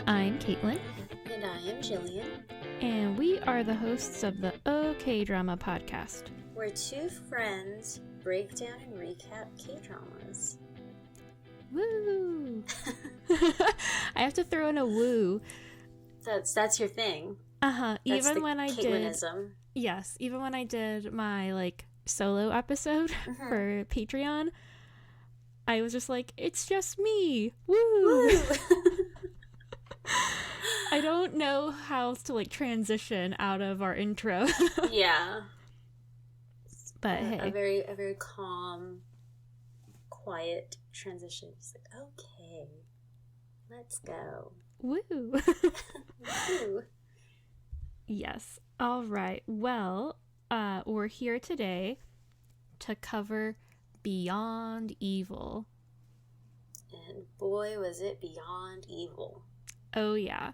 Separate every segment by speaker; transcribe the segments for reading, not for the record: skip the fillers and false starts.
Speaker 1: I'm Caitlin.
Speaker 2: And I am Jillian.
Speaker 1: And we are the hosts of the OK Drama podcast.
Speaker 2: Where two friends break down and recap K-dramas.
Speaker 1: Woo! I have to throw in a woo.
Speaker 2: That's your thing.
Speaker 1: Even when I did...
Speaker 2: Caitlinism.
Speaker 1: Yes, even when I did my, solo episode for Patreon, I was just like, it's just me! Woo! I don't know how to, transition out of our intro.
Speaker 2: Yeah.
Speaker 1: But hey.
Speaker 2: A very calm, quiet transition. Just like, okay, let's go.
Speaker 1: Woo!
Speaker 2: Woo!
Speaker 1: Yes. All right. Well, we're here today to cover Beyond Evil.
Speaker 2: And boy, was it beyond evil.
Speaker 1: Oh, yeah.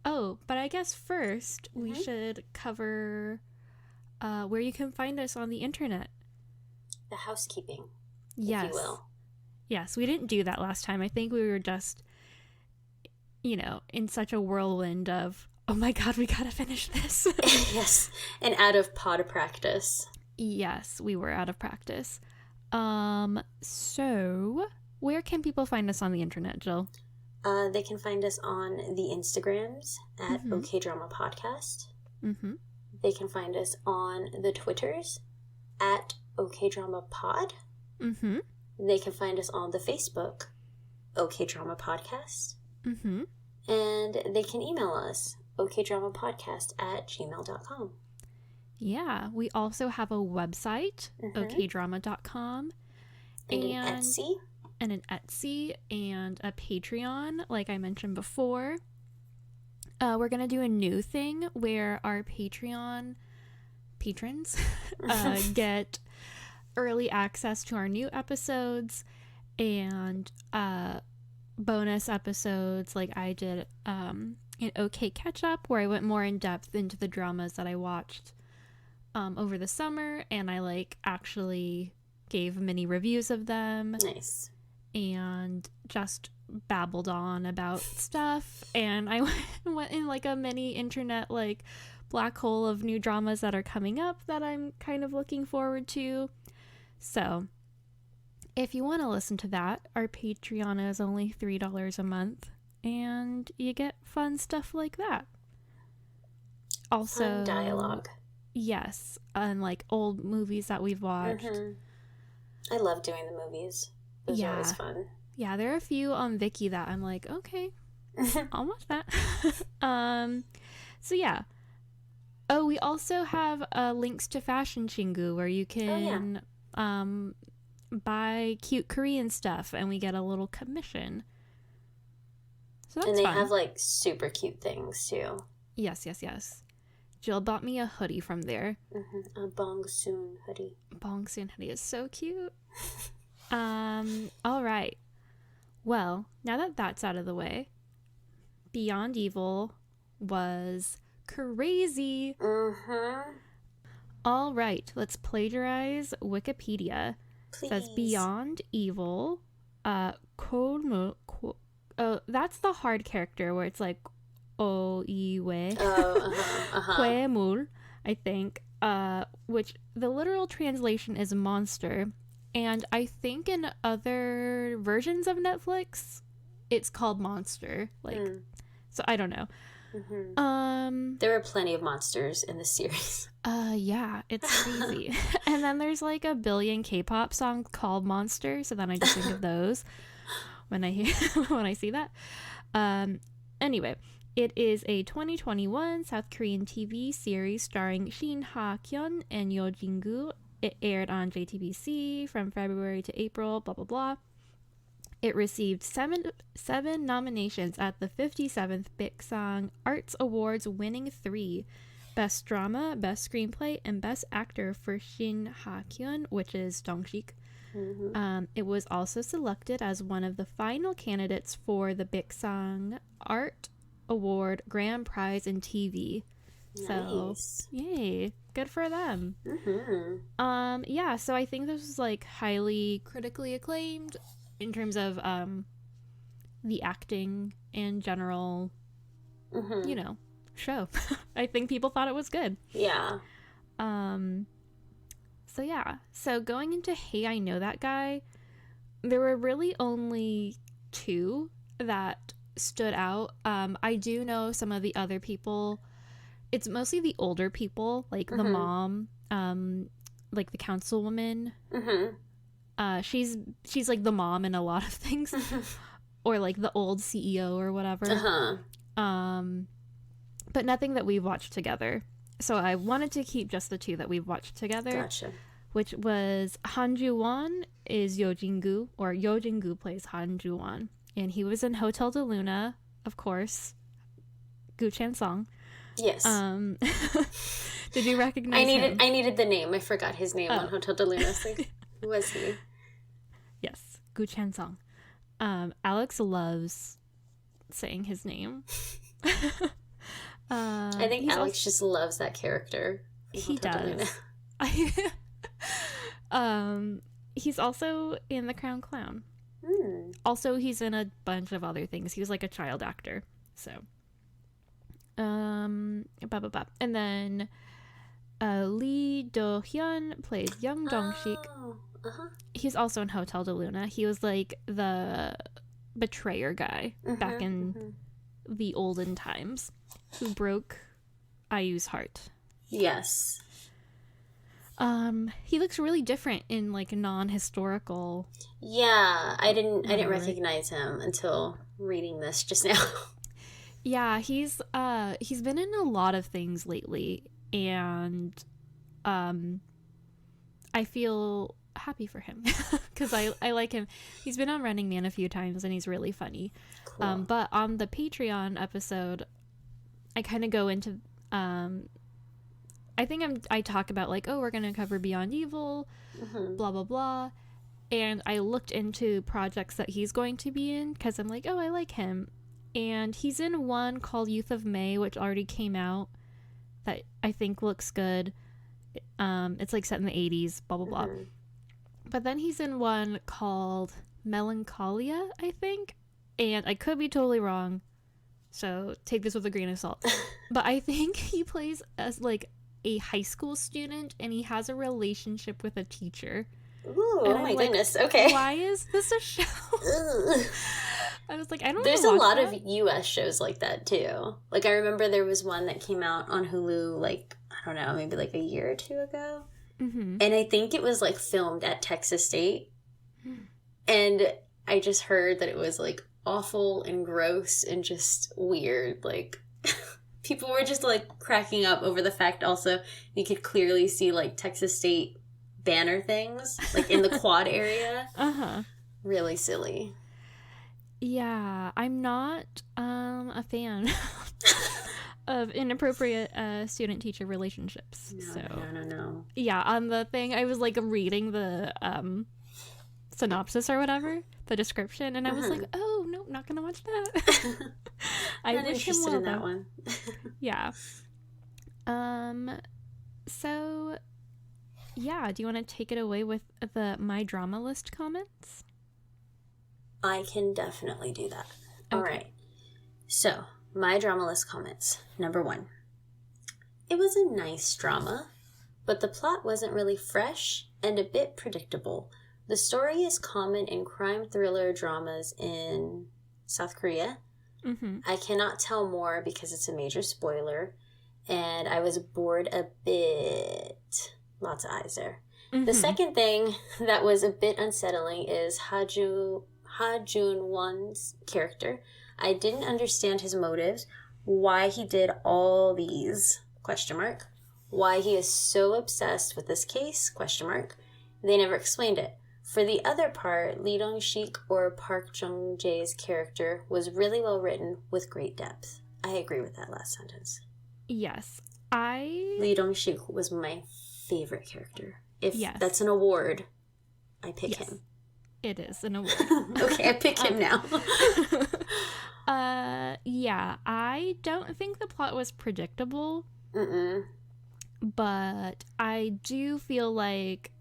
Speaker 1: Oh, but I guess first we should cover where you can find us on the internet.
Speaker 2: The housekeeping,
Speaker 1: yes.
Speaker 2: if you will.
Speaker 1: Yes, we didn't do that last time. I think we were just, in such a whirlwind of, oh my god, we gotta finish this.
Speaker 2: Yes, and out of pod practice.
Speaker 1: Yes, we were out of practice. So, where can people find us on the internet, Jill?
Speaker 2: They can find us on the Instagrams at OK Drama Podcast.
Speaker 1: Mm-hmm.
Speaker 2: They can find us on the Twitters at OK Drama Pod.
Speaker 1: Mm-hmm.
Speaker 2: They can find us on the Facebook, OK Drama Podcast.
Speaker 1: Mm-hmm.
Speaker 2: And they can email us, okdramapodcast@gmail.com.
Speaker 1: Yeah, we also have a website, okdrama.com.
Speaker 2: And an Etsy.
Speaker 1: And an Etsy and a Patreon, like I mentioned before. We're going to do a new thing where our Patreon patrons get early access to our new episodes and bonus episodes like I did in OK Catch Up, where I went more in depth into the dramas that I watched over the summer, and I actually gave mini reviews of them.
Speaker 2: Nice.
Speaker 1: And just babbled on about stuff, and I went in a mini internet black hole of new dramas that are coming up that I'm kind of looking forward to. So if you want to listen to that, our Patreon is only $3 a month, and you get fun stuff like that. Also,
Speaker 2: fun dialogue.
Speaker 1: Yes, and old movies that we've watched.
Speaker 2: I love doing the movies. Those are always fun.
Speaker 1: Yeah, there are a few on Viki that I'm like, okay, I'll watch that. So yeah. Oh, we also have links to Fashion Chingu, where you can buy cute Korean stuff, and we get a little commission. So that's fun.
Speaker 2: And they have super cute things too.
Speaker 1: Yes. Jill bought me a hoodie from there.
Speaker 2: A Bongsoon hoodie.
Speaker 1: Bongsoon hoodie is so cute. All right. Well, now that that's out of the way, Beyond Evil was crazy. All right, let's plagiarize Wikipedia.
Speaker 2: Please.
Speaker 1: It says Beyond Evil, that's the hard character where it's Oiwe. Kwemul, I think, which the literal translation is monster. And I think in other versions of Netflix, it's called Monster. So I don't know.
Speaker 2: There are plenty of monsters in the series.
Speaker 1: Yeah, it's crazy. And then there's a billion K-pop songs called Monster, so then I just think of those when I see that. Anyway, it is a 2021 South Korean TV series starring Shin, Ha-kyun, and Jin-goo. It aired on JTBC from February to April, blah, blah, blah. It received seven nominations at the 57th Baeksang Arts Awards, winning 3. Best Drama, Best Screenplay, and Best Actor for Shin Ha-kyun, which is Dong-sik. It was also selected as one of the final candidates for the Baeksang Art Award Grand Prize in TV. So, yay. Good for them. Yeah, so I think this was highly critically acclaimed in terms of the acting and general,
Speaker 2: Mm-hmm.
Speaker 1: you know, show. I think people thought it was good.
Speaker 2: Yeah.
Speaker 1: So yeah. So going into Hey, I Know That Guy, there were really only two that stood out. I do know some of the other people. It's mostly the older people, like the mom, like the councilwoman.
Speaker 2: Mm-hmm.
Speaker 1: She's like the mom in a lot of things, or like the old CEO or whatever. But nothing that we've watched together. So I wanted to keep just the two that we've watched together.
Speaker 2: Gotcha.
Speaker 1: Which was Han Ju-won is Jin-goo, or Jin-goo plays Han Ju-won. And he was in Hotel de Luna, of course. Gu Chan-song.
Speaker 2: Yes.
Speaker 1: Did you recognize him?
Speaker 2: I needed the name. I forgot his name on Hotel de Luna. So who was he?
Speaker 1: Yes, Gu Chan-song. Alex loves saying his name.
Speaker 2: I think Alex just loves that character.
Speaker 1: He does. He's also in The Crown Clown. Also, he's in a bunch of other things. He was like a child actor. So, And then Lee Do-hyun plays Young Dong-sik. He's also in Hotel de Luna. He was like the betrayer guy back in the olden times who broke IU's heart.
Speaker 2: Yes.
Speaker 1: He looks really different in like non-historical.
Speaker 2: Yeah, I didn't recognize him until reading this just now.
Speaker 1: Yeah, he's been in a lot of things lately, and I feel happy for him because I like him. He's been on Running Man a few times and he's really funny. Cool. But on the Patreon episode, I kind of go into I think I talk about like, oh, we're gonna cover Beyond Evil, blah blah blah, and I looked into projects that he's going to be in because I'm like, oh, I like him, and he's in one called Youth of May, which already came out, that I think looks good. It's like set in the 80s, blah blah blah. But then he's in one called Melancholia, I think, and I could be totally wrong, so take this with a grain of salt. But I think he plays as like a high school student, and he has a relationship with a teacher.
Speaker 2: Ooh, oh my goodness. Okay.
Speaker 1: Why is this a show? I was like, I don't know.
Speaker 2: There's a lot of US shows like that too. Like I remember there was one that came out on Hulu like, I don't know, maybe like a year or two ago. And I think it was like filmed at Texas State. And I just heard that it was like awful and gross and just weird. Like people were just like cracking up over the fact also you could clearly see like Texas State banner things like in the quad area. Really silly.
Speaker 1: Yeah, I'm not a fan of inappropriate student-teacher relationships.
Speaker 2: No.
Speaker 1: Yeah, on the thing, I was like reading the synopsis or whatever, the description, and I was like, oh, no, not gonna watch that. I
Speaker 2: not
Speaker 1: wish him
Speaker 2: interested
Speaker 1: well,
Speaker 2: in that
Speaker 1: though.
Speaker 2: one.
Speaker 1: Yeah. So, yeah, do you want to take it away with the My Drama List comments?
Speaker 2: I can definitely do that.
Speaker 1: Okay.
Speaker 2: All right. So, my drama list comments. Number 1. It was a nice drama, but the plot wasn't really fresh and a bit predictable. The story is common in crime thriller dramas in South Korea. I cannot tell more because it's a major spoiler, and I was bored a bit. Lots of eyes there. The second thing that was a bit unsettling is Ha Jun-won's character. I didn't understand his motives, why he did all these, ? Why he is so obsessed with this case, ? They never explained it. For the other part, Lee Dong-sik or Park Jung-jae's character was really well written with great depth. I agree with that last sentence.
Speaker 1: Yes.
Speaker 2: Lee Dong-sik was my favorite character. If that's an award, I pick him.
Speaker 1: It is an award.
Speaker 2: Okay, I pick him now.
Speaker 1: Yeah, I don't think the plot was predictable. But I do feel like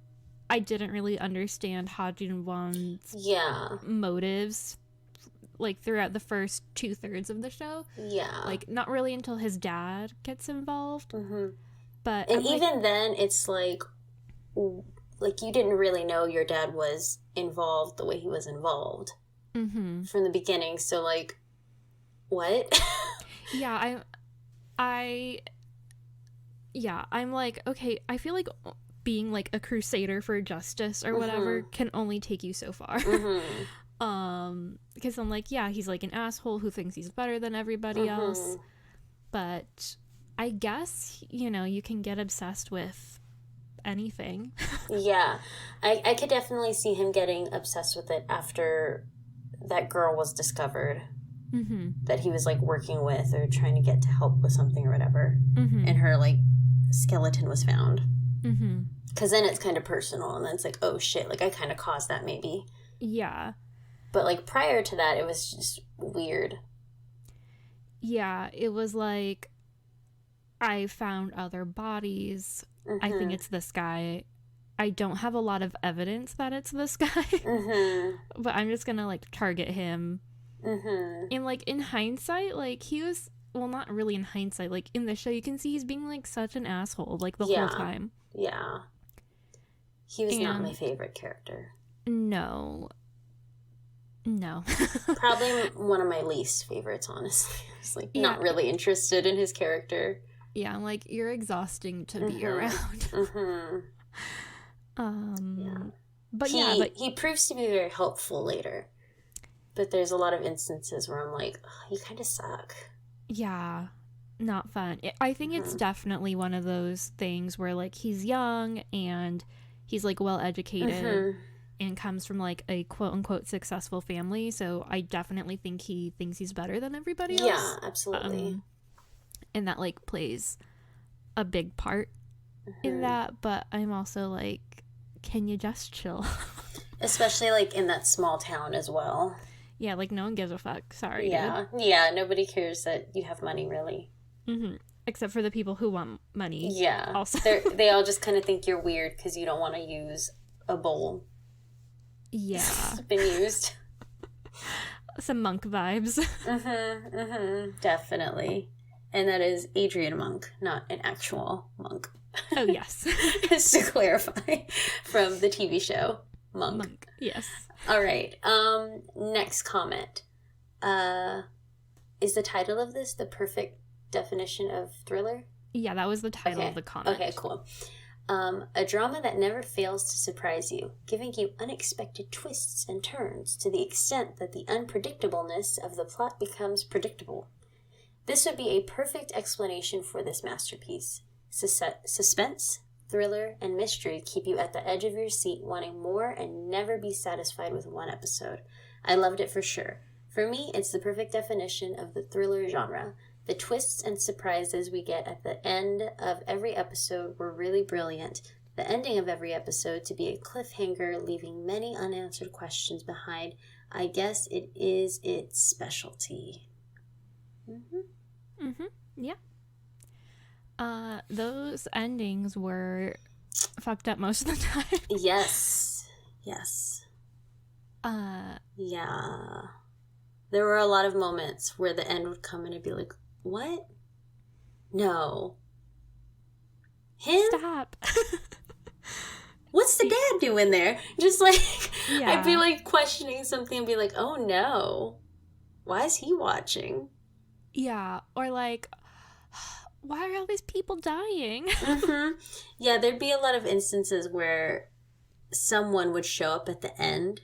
Speaker 1: I didn't really understand Ha Jun-won's motives, like throughout the first 2/3 of the show.
Speaker 2: Yeah.
Speaker 1: Like not really until his dad gets involved.
Speaker 2: Mm-hmm.
Speaker 1: But
Speaker 2: and even then, it's like you didn't really know your dad was involved the way he was involved from the beginning. So like, what?
Speaker 1: Yeah, I'm like, okay, I feel like being like a crusader for justice or whatever can only take you so far. Because I'm like, yeah, he's like an asshole who thinks he's better than everybody else. But I guess, you know, you can get obsessed with anything.
Speaker 2: Yeah. I could definitely see him getting obsessed with it after that girl was discovered. That he was like working with or trying to get to help with something or whatever. And her like skeleton was found. Because then it's kind of personal, and then it's like, oh shit, like I kind of caused that maybe.
Speaker 1: Yeah.
Speaker 2: But like prior to that, it was just weird.
Speaker 1: Yeah, it was like, I found other bodies. I think it's this guy. I don't have a lot of evidence that it's this guy. But I'm just gonna like target him. And like in hindsight, like he was, well, not really in hindsight, like in the show you can see he's being like such an asshole like the whole time.
Speaker 2: Yeah. He was not my favorite character.
Speaker 1: No.
Speaker 2: Probably one of my least favorites, honestly. I was like not really interested in his character. Yeah, I'm
Speaker 1: like, you're exhausting to be around. But
Speaker 2: he proves to be very helpful later. But there's a lot of instances where I'm like, oh, you kind of suck.
Speaker 1: Yeah, not fun. I think it's definitely one of those things where, like, he's young and he's, like, well-educated and comes from, like, a quote-unquote successful family. So I definitely think he thinks he's better than everybody else.
Speaker 2: Yeah, absolutely.
Speaker 1: And that, like, plays a big part in that. But I'm also like, can you just chill?
Speaker 2: Especially, like, in that small town as well.
Speaker 1: Yeah, like, no one gives a fuck. Sorry,
Speaker 2: dude. Yeah, nobody cares that you have money, really.
Speaker 1: Except for the people who want money.
Speaker 2: Yeah.
Speaker 1: Also.
Speaker 2: They all just kind of think you're weird because you don't want to use a bowl.
Speaker 1: Yeah.
Speaker 2: It's been used.
Speaker 1: Some monk vibes.
Speaker 2: Definitely. And that is Adrian Monk, not an actual monk.
Speaker 1: Oh, yes.
Speaker 2: Just to clarify from the TV show. Monk.
Speaker 1: Yes.
Speaker 2: All right. Next comment. Is the title of this the perfect definition of thriller?
Speaker 1: Yeah, that was the title of the comment.
Speaker 2: Okay, cool. A drama that never fails to surprise you, giving you unexpected twists and turns to the extent that the unpredictableness of the plot becomes predictable. This would be a perfect explanation for this masterpiece. Suspense, thriller, and mystery keep you at the edge of your seat, wanting more and never be satisfied with one episode. I loved it for sure. For me, it's the perfect definition of the thriller genre. The twists and surprises we get at the end of every episode were really brilliant. The ending of every episode to be a cliffhanger, leaving many unanswered questions behind. I guess it is its specialty.
Speaker 1: Yeah. Those endings were fucked up most of the time.
Speaker 2: Yes. Yeah. There were a lot of moments where the end would come and I'd be like, what? No. Him?
Speaker 1: Stop.
Speaker 2: What's the dad doing there? Just like,
Speaker 1: yeah.
Speaker 2: I'd be like questioning something and be like, oh no. Why is he watching?
Speaker 1: Yeah. Or like, why are all these people dying?
Speaker 2: Yeah, there'd be a lot of instances where someone would show up at the end,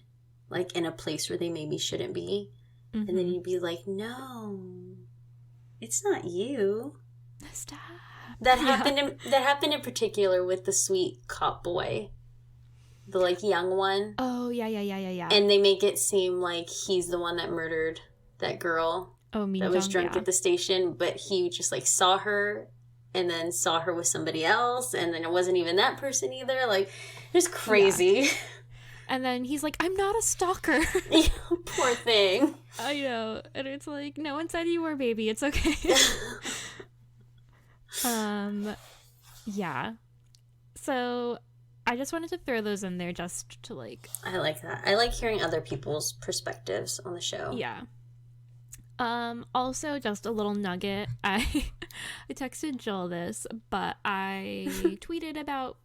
Speaker 2: like in a place where they maybe shouldn't be. And then you'd be like, no, it's not you.
Speaker 1: Stop.
Speaker 2: That happened in particular with the sweet cop boy. The like young one.
Speaker 1: Oh, yeah.
Speaker 2: And they make it seem like he's the one that murdered that girl.
Speaker 1: Oh,
Speaker 2: that was drunk at the station, but he just like saw her and then saw her with somebody else, and then it wasn't even that person either. Like, it was crazy.
Speaker 1: Yeah. And then he's like, I'm not a stalker.
Speaker 2: Poor thing.
Speaker 1: I know. And it's like, no one said you were, baby. It's okay. Yeah. So I just wanted to throw those in there just to like...
Speaker 2: I like that. I like hearing other people's perspectives on the show.
Speaker 1: Yeah. Also, just a little nugget. I texted Jill this, but I tweeted about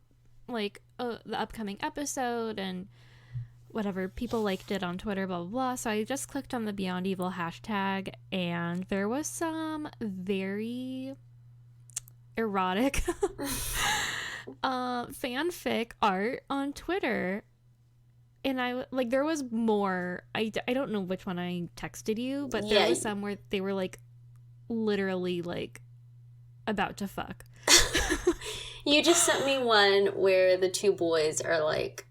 Speaker 1: like the upcoming episode and whatever, people liked it on Twitter, blah blah blah. So I just clicked on the Beyond Evil hashtag, and there was some very erotic fanfic art on Twitter. And I, like, there was more. I don't know which one I texted you, but there was some where they were, like, literally, like, about to fuck.
Speaker 2: You just sent me one where the two boys are, like,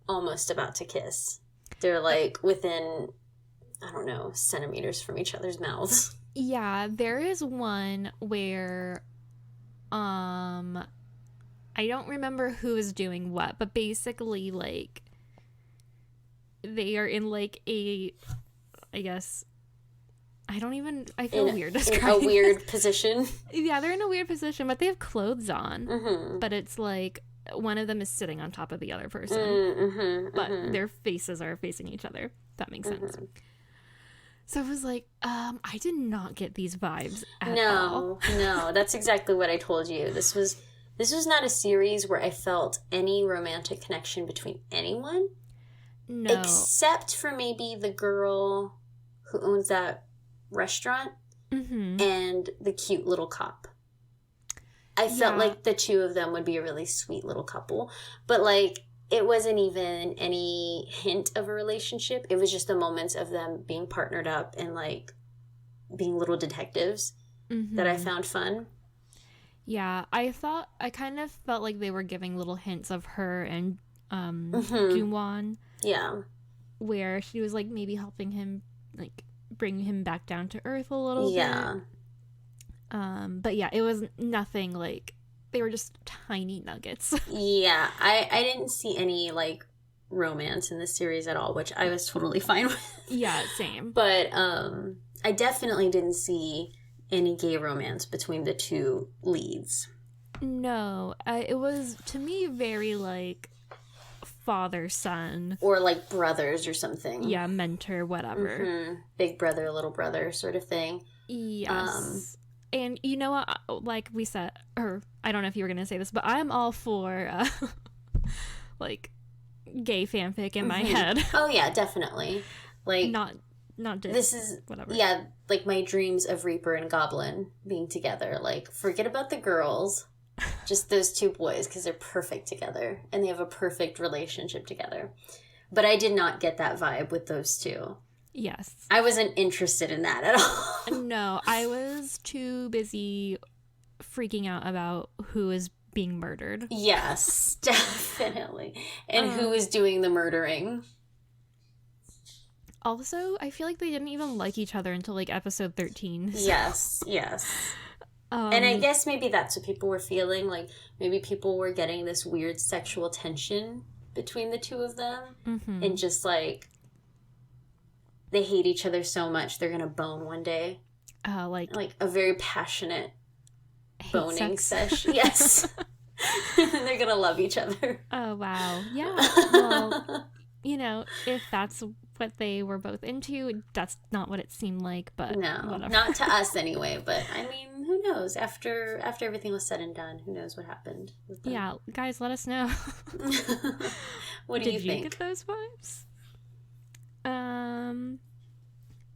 Speaker 2: almost about to kiss. They're, like, within, I don't know, centimeters from each other's mouths.
Speaker 1: Yeah, there is one where, I don't remember who is doing what, but basically, like, they are in, like, I guess, I feel weird describing
Speaker 2: in a weird position.
Speaker 1: Yeah, they're in a weird position, but they have clothes on. But it's, like, one of them is sitting on top of the other person. But their faces are facing each other. That makes sense. So I was like, I did not get these vibes at all.
Speaker 2: No, that's exactly what I told you. This was not a series where I felt any romantic connection between anyone.
Speaker 1: No.
Speaker 2: Except for maybe the girl who owns that restaurant and the cute little cop. I felt like the two of them would be a really sweet little couple. But, like, it wasn't even any hint of a relationship. It was just the moments of them being partnered up and, like, being little detectives that I found fun.
Speaker 1: Yeah, I kind of felt like they were giving little hints of her and Jun-won.
Speaker 2: Yeah.
Speaker 1: Where she was, like, maybe helping him, like, bring him back down to earth a little bit. But yeah, it was nothing, like, they were just tiny nuggets.
Speaker 2: Yeah, I didn't see any, like, romance in this series at all, which I was totally fine with.
Speaker 1: Yeah, same.
Speaker 2: But I definitely didn't see any gay romance between the two leads.
Speaker 1: No, it was, to me, very, like, father-son.
Speaker 2: Or, like, brothers or something.
Speaker 1: Yeah, mentor, whatever.
Speaker 2: Big brother, little brother sort of thing.
Speaker 1: Yes. And you know what, like we said, or I don't know if you were going to say this, but I'm all for, like, gay fanfic in my head.
Speaker 2: Oh, yeah, definitely. Like,
Speaker 1: not just,
Speaker 2: this is,
Speaker 1: whatever.
Speaker 2: Yeah, like, my dreams of Reaper and Goblin being together. Like, forget about the girls, just those two boys, because they're perfect together, and they have a perfect relationship together. But I did not get that vibe with those two.
Speaker 1: Yes.
Speaker 2: I wasn't interested in that at all.
Speaker 1: No, I was too busy freaking out about who is being murdered.
Speaker 2: Yes, definitely. And who is doing the murdering.
Speaker 1: Also, I feel like they didn't even like each other until, like, episode 13. So.
Speaker 2: Yes. And I guess maybe that's what people were feeling. Like, maybe people were getting this weird sexual tension between the two of them. And just, like, they hate each other so much they're gonna bone one day. Like a very passionate boning sesh. Yes. They're gonna love each other.
Speaker 1: Oh, wow. Yeah. Well, you know, if that's what they were both into, that's not what it seemed like, but
Speaker 2: no,
Speaker 1: whatever.
Speaker 2: Not to us anyway. But I mean, who knows? After everything was said and done, who knows what happened with them.
Speaker 1: Yeah, guys, let us know.
Speaker 2: What do you think?
Speaker 1: Did you get those vibes?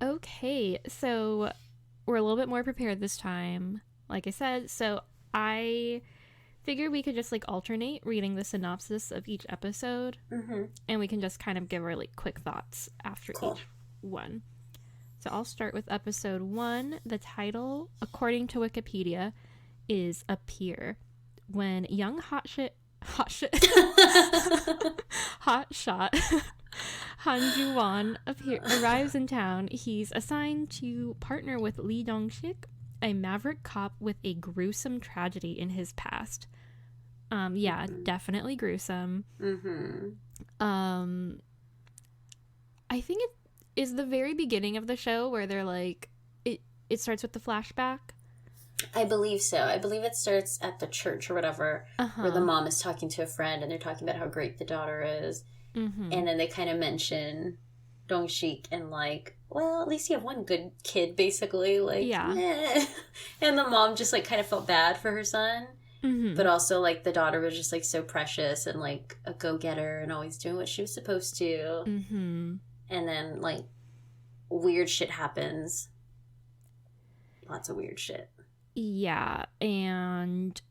Speaker 1: Okay, so we're a little bit more prepared this time, like I said. So I figured we could just, like, alternate reading the synopsis of each episode, and we can just kind of give our, like, quick thoughts after each one. So I'll start with episode 1. The title, according to Wikipedia, is Appear. When young hotshot Han Ju-won arrives in town, he's assigned to partner with Lee Dong-sik, a maverick cop with a gruesome tragedy in his past. Yeah, definitely gruesome. I think it is the very beginning of the show where they're like, it starts with the flashback.
Speaker 2: I believe so. I believe it starts at the church or whatever, where the mom is talking to a friend and they're talking about how great the daughter is. And then they kind of mention Dong-sik and, like, well, at least you have one good kid, basically. Like,
Speaker 1: yeah.
Speaker 2: eh. And the mom just, like, kind of felt bad for her son.
Speaker 1: Mm-hmm.
Speaker 2: But also, like, the daughter was just, like, so precious and, like, a go-getter and always doing what she was supposed to.
Speaker 1: Mm-hmm.
Speaker 2: And then, like, weird shit happens. Lots of weird shit.
Speaker 1: Yeah, and,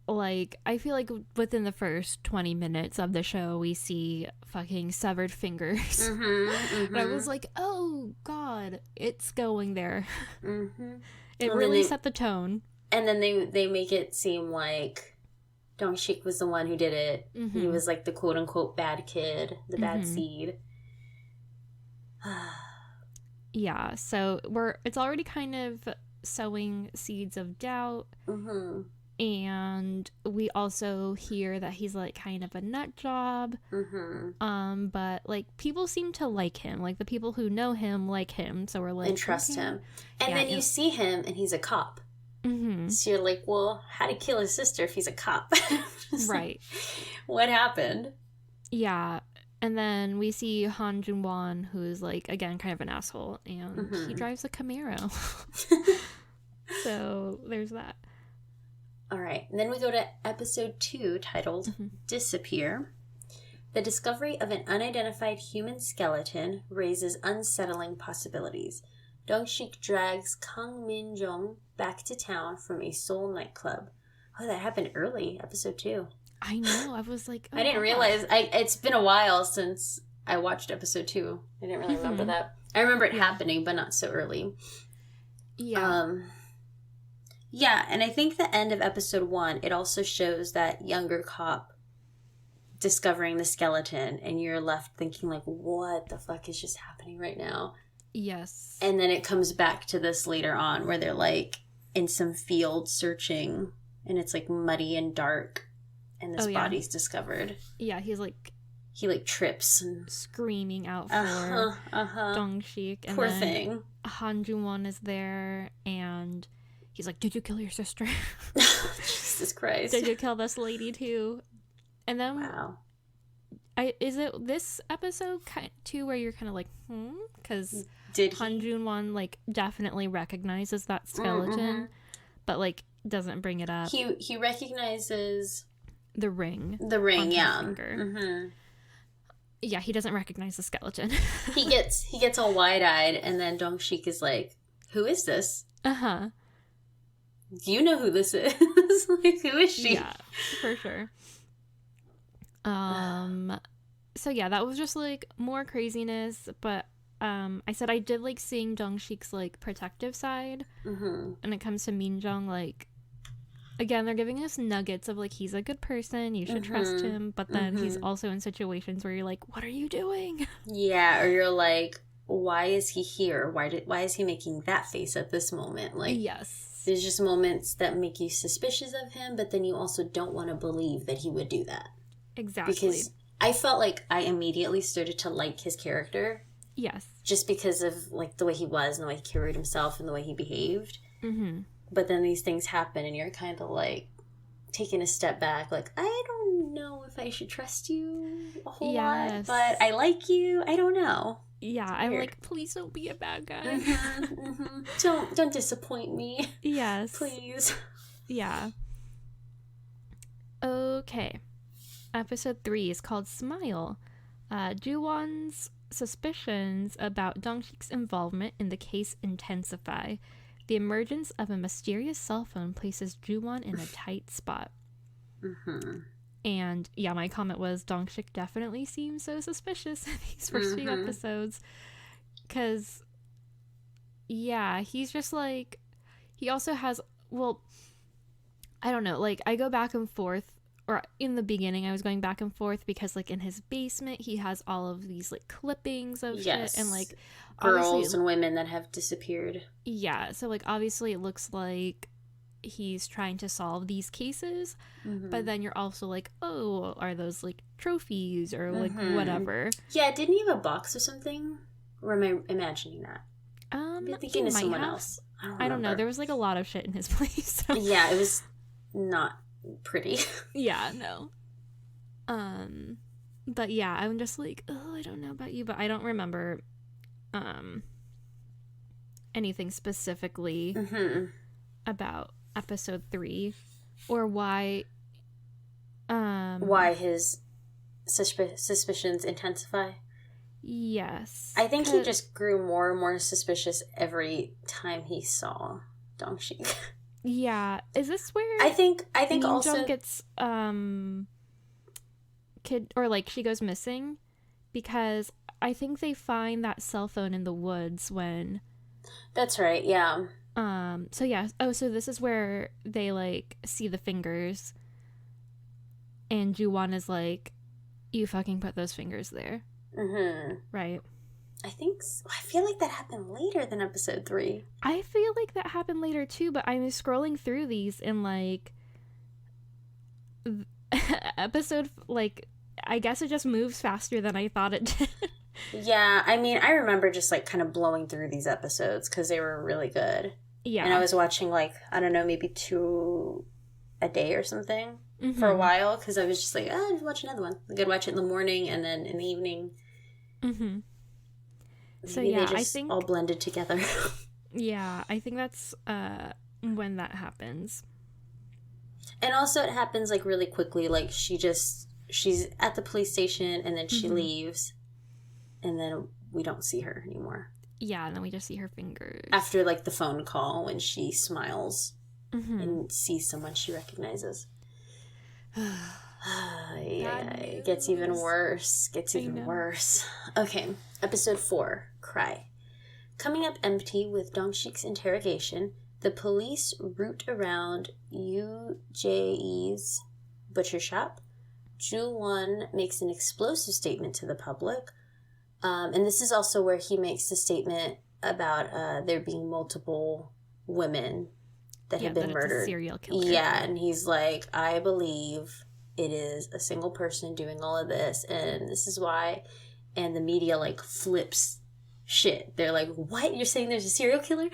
Speaker 1: like, I feel like within the first 20 minutes of the show, we see fucking severed fingers.
Speaker 2: Mm-hmm, mm-hmm.
Speaker 1: And I was like, oh, God, it's going there.
Speaker 2: Mm-hmm.
Speaker 1: It really set the tone.
Speaker 2: And then they make it seem like Dong-shik was the one who did it.
Speaker 1: Mm-hmm.
Speaker 2: He was, like, the quote-unquote bad kid, the bad seed.
Speaker 1: Yeah, so it's already kind of sowing seeds of doubt.
Speaker 2: Mm-hmm.
Speaker 1: And we also hear that he's, like, kind of a nut job.
Speaker 2: Mm-hmm.
Speaker 1: But, like, people seem to like him. Like, the people who know him like him, so we're like...
Speaker 2: And trust him. And then you see him, and he's a cop.
Speaker 1: Mm-hmm.
Speaker 2: So you're like, well, how to kill his sister if he's a cop?
Speaker 1: Right.
Speaker 2: What happened?
Speaker 1: Yeah. And then we see Han Jun-won, who's, like, again, kind of an asshole. And he drives a Camaro. So, there's that.
Speaker 2: All right. And then we go to episode 2, titled Disappear. The discovery of an unidentified human skeleton raises unsettling possibilities. Dong-shik drags Kang Min-jung back to town from a Seoul nightclub. Oh, that happened early, episode 2.
Speaker 1: I know. I was like, oh,
Speaker 2: I didn't realize. It's been a while since I watched episode 2. I didn't really remember that. I remember it happening, but not so early.
Speaker 1: Yeah.
Speaker 2: Yeah, and I think the end of episode 1, it also shows that younger cop discovering the skeleton, and you're left thinking, like, what the fuck is just happening right now?
Speaker 1: Yes.
Speaker 2: And then it comes back to this later on where they're, like, in some field searching, and it's, like, muddy and dark, and this body's discovered.
Speaker 1: Yeah, he's, like...
Speaker 2: He, like, trips and...
Speaker 1: screaming out for Dong-shik.
Speaker 2: Poor thing.
Speaker 1: Han Jun-won is there, and... he's like, did you kill your sister?
Speaker 2: Jesus Christ.
Speaker 1: Did you kill this lady too? And then,
Speaker 2: wow.
Speaker 1: Is it this episode too where you're kind of like, because Han Jun-won, like, definitely recognizes that skeleton, but, like, doesn't bring it up.
Speaker 2: He recognizes
Speaker 1: the ring.
Speaker 2: The ring, yeah.
Speaker 1: Yeah, he doesn't recognize the skeleton.
Speaker 2: he gets all wide-eyed, and then Dong-shik is like, who is this?
Speaker 1: Uh-huh.
Speaker 2: You know who this is. Like, who is she?
Speaker 1: Yeah, for sure. So yeah, that was just, like, more craziness, but I said I did like seeing Dong-shik's, like, protective side. When it comes to Min-jung, like, again, they're giving us nuggets of, like, he's a good person, you should trust him, but then he's also in situations where you're like, what are you doing?
Speaker 2: Yeah, or you're like, why is he here? Why is he making that face at this moment? Like,
Speaker 1: yes.
Speaker 2: There's just moments that make you suspicious of him, but then you also don't want to believe that he would do that.
Speaker 1: Exactly.
Speaker 2: Because I felt like I immediately started to like his character.
Speaker 1: Yes.
Speaker 2: Just because of, like, the way he was and the way he carried himself and the way he behaved. But then these things happen and you're kind of, like, taking a step back. Like, I don't know if I should trust you a whole lot, but I like you. I don't know.
Speaker 1: Yeah, I'm like, please don't be a bad guy.
Speaker 2: Don't disappoint me.
Speaker 1: Yes.
Speaker 2: Please.
Speaker 1: Yeah. Okay. Episode 3 is called Smile. Ju-won's suspicions about Dong-shik's involvement in the case intensify. The emergence of a mysterious cell phone places Ju-won in a tight spot. And yeah, my comment was Dong-shik definitely seems so suspicious in these first few episodes. Because, yeah, he's just like, he also has, well, I don't know, like, I go back and forth, or in the beginning I was going back and forth because, like, in his basement he has all of these, like, clippings of shit and, like,
Speaker 2: girls and women that have disappeared.
Speaker 1: Yeah, so, like, obviously it looks like he's trying to solve these cases, but then you're also like, oh, are those, like, trophies or, like, whatever?
Speaker 2: Yeah, didn't he have a box or something? Or am I imagining that? I'm thinking of someone else. I don't know.
Speaker 1: There was, like, a lot of shit in his place. So.
Speaker 2: Yeah, it was not pretty.
Speaker 1: Yeah, no. But yeah, I'm just like, oh, I don't know about you, but I don't remember anything specifically about episode 3 or why
Speaker 2: his suspicions intensify.
Speaker 1: Yes.
Speaker 2: I think he just grew more and more suspicious every time he saw Dong-shik.
Speaker 1: Yeah. Is this where
Speaker 2: I think
Speaker 1: Min
Speaker 2: also
Speaker 1: Jung gets she goes missing? Because I think they find that cell phone in the woods when...
Speaker 2: That's right, yeah.
Speaker 1: So yeah. Oh, so this is where they, like, see the fingers. And Ju-won is like, you fucking put those fingers there. Mm-hmm. Right.
Speaker 2: I feel like that happened later than episode 3.
Speaker 1: I feel like that happened later too, but I was scrolling through these and, like, episode, like, I guess it just moves faster than I thought it did.
Speaker 2: Yeah, I mean, I remember just, like, kind of blowing through these episodes because they were really good. Yeah. And I was watching, like, I don't know, maybe 2 a day or something for a while because I was just like, I'll just watch another one. I could watch it in the morning and then in the evening. Mm-hmm. So yeah, I think all blended together.
Speaker 1: Yeah, I think that's when that happens.
Speaker 2: And also it happens, like, really quickly. Like, she's at the police station and then she leaves and then we don't see her anymore.
Speaker 1: Yeah, and then we just see her fingers.
Speaker 2: After, like, the phone call when she smiles and sees someone she recognizes. Yeah, it gets even worse. Worse. Okay, episode 4, Cry. Coming up empty with Dong-shik's interrogation, the police root around Yoo Jae-ee's butcher shop. Ju-won makes an explosive statement to the public. And this is also where he makes the statement about there being multiple women that have been murdered. It's a serial killer. Yeah, and he's like, I believe it is a single person doing all of this, and this is why. And the media, like, flips shit. They're like, what? You're saying there's a serial killer?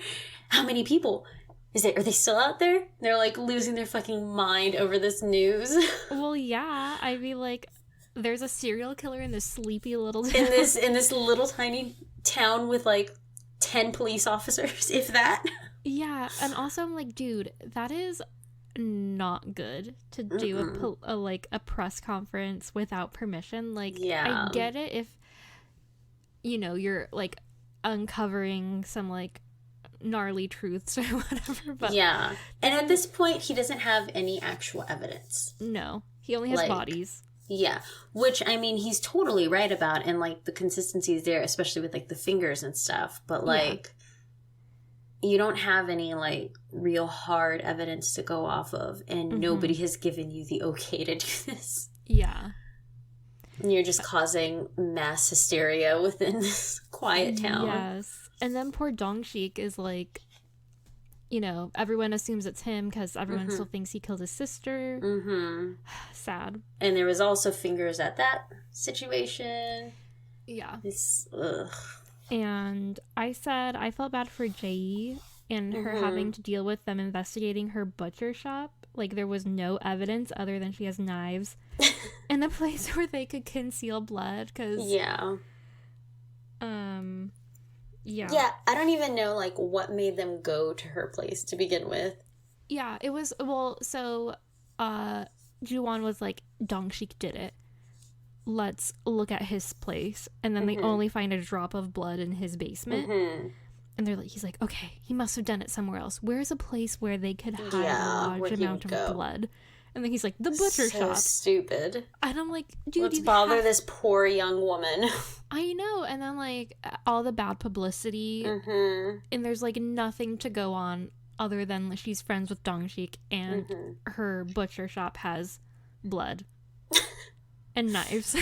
Speaker 2: How many people? Are they still out there? They're, like, losing their fucking mind over this news.
Speaker 1: Well, yeah. I mean, like, there's a serial killer in this sleepy little town.
Speaker 2: In this little tiny town with, like, 10 police officers, if that.
Speaker 1: Yeah, and also I'm like, dude, that is not good to do a press conference without permission. Like, yeah. I get it if, you know, you're, like, uncovering some, like, gnarly truths or whatever, but
Speaker 2: yeah. And at this point, he doesn't have any actual evidence.
Speaker 1: No, he only has bodies.
Speaker 2: Yeah, which, I mean, he's totally right about, and, like, the consistency is there, especially with, like, the fingers and stuff, but, like, you don't have any, like, real hard evidence to go off of, and nobody has given you the okay to do this.
Speaker 1: Yeah.
Speaker 2: And you're just causing mass hysteria within this quiet town.
Speaker 1: Yes. And then poor Dong-shik is, like, you know, everyone assumes it's him because everyone still thinks he killed his sister. Mm-hmm. Sad.
Speaker 2: And there was also fingers at that situation.
Speaker 1: Yeah.
Speaker 2: Ugh.
Speaker 1: And I said I felt bad for Jae and her having to deal with them investigating her butcher shop. Like, there was no evidence other than she has knives in the place where they could conceal blood. Yeah,
Speaker 2: I don't even know, like, what made them go to her place to begin with.
Speaker 1: Yeah, it was, well, so, Ju-won was like, Dong-shik did it. Let's look at his place. And then they only find a drop of blood in his basement. And he's like, okay, he must have done it somewhere else. Where's a place where they could hide a large amount of blood? And then he's like, the butcher shop.
Speaker 2: Stupid.
Speaker 1: And I'm like, dude,
Speaker 2: let's bother this poor young woman.
Speaker 1: I know. And then, like, all the bad publicity. And there's, like, nothing to go on other than she's friends with Dong-shik and her butcher shop has blood. And knives.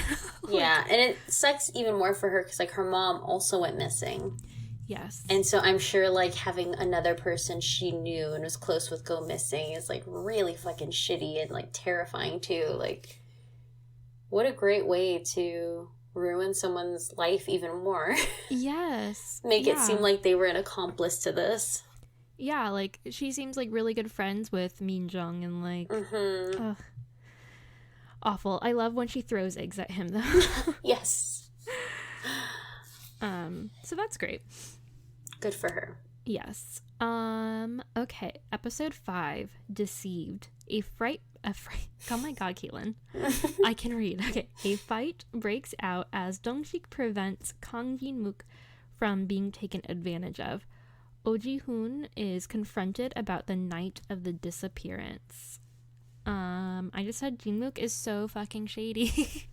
Speaker 2: Yeah, and it sucks even more for her because, like, her mom also went missing.
Speaker 1: Yes.
Speaker 2: And so I'm sure, like, having another person she knew and was close with go missing is, like, really fucking shitty and, like, terrifying, too. Like, what a great way to ruin someone's life even more.
Speaker 1: Yes.
Speaker 2: Make it seem like they were an accomplice to this.
Speaker 1: Yeah, like, she seems, like, really good friends with Min Jung and, like, ugh. Awful. I love when she throws eggs at him, though.
Speaker 2: Yes.
Speaker 1: So that's great.
Speaker 2: Good for her.
Speaker 1: Yes. Okay. Episode 5, Deceived. A fright. Oh my god, Caitlin. I can read. Okay. A fight breaks out as Dong-sik prevents Kang Jin-mook from being taken advantage of. Oh Ji-hoon is confronted about the night of the disappearance. I just said Jin-mook is so fucking shady.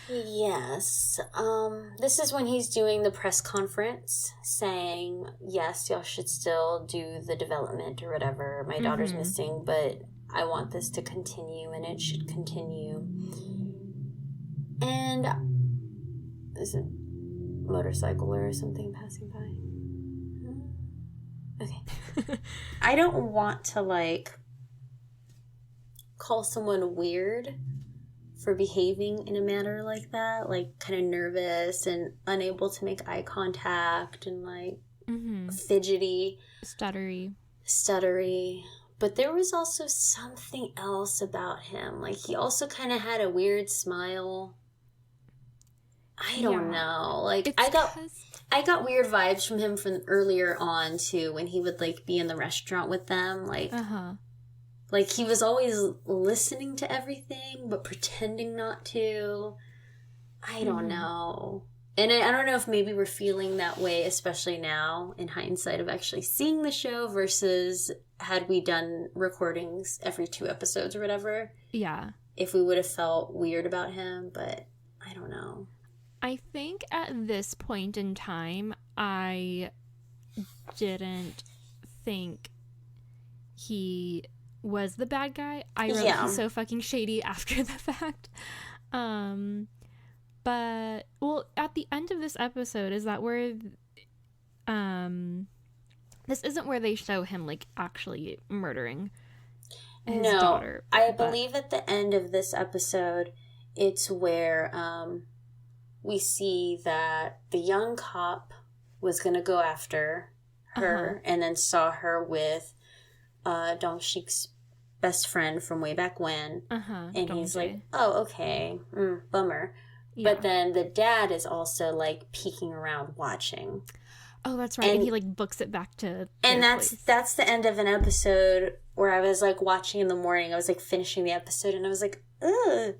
Speaker 2: Yes. This is when he's doing the press conference saying, yes, y'all should still do the development or whatever. My daughter's missing, but I want this to continue and it should continue. And there's a motorcycle or something passing by. Okay. I don't want to, like, call someone weird for behaving in a manner like that, like kind of nervous and unable to make eye contact and like fidgety, stuttery. But there was also something else about him. Like he also kind of had a weird smile. I don't know. Like I got weird vibes from him from earlier on too, when he would like be in the restaurant with them, like like, he was always listening to everything, but pretending not to. I don't know. And I don't know if maybe we're feeling that way, especially now, in hindsight of actually seeing the show, versus had we done recordings every 2 episodes or whatever.
Speaker 1: Yeah.
Speaker 2: If we would have felt weird about him, but I don't know.
Speaker 1: I think at this point in time, I didn't think he was the bad guy. I wrote he's so fucking shady after the fact. But well, at the end of this episode, is that where this isn't where they show him like actually murdering his daughter.
Speaker 2: I believe at the end of this episode it's where we see that the young cop was gonna go after her and then saw her with Dong-sik's best friend from way back when, and he's like, oh, okay, bummer. But then the dad is also like peeking around watching.
Speaker 1: Oh, that's right. And he like books it back to
Speaker 2: and that's the end of an episode where I was like watching in the morning. I was like finishing the episode and I was like, ugh,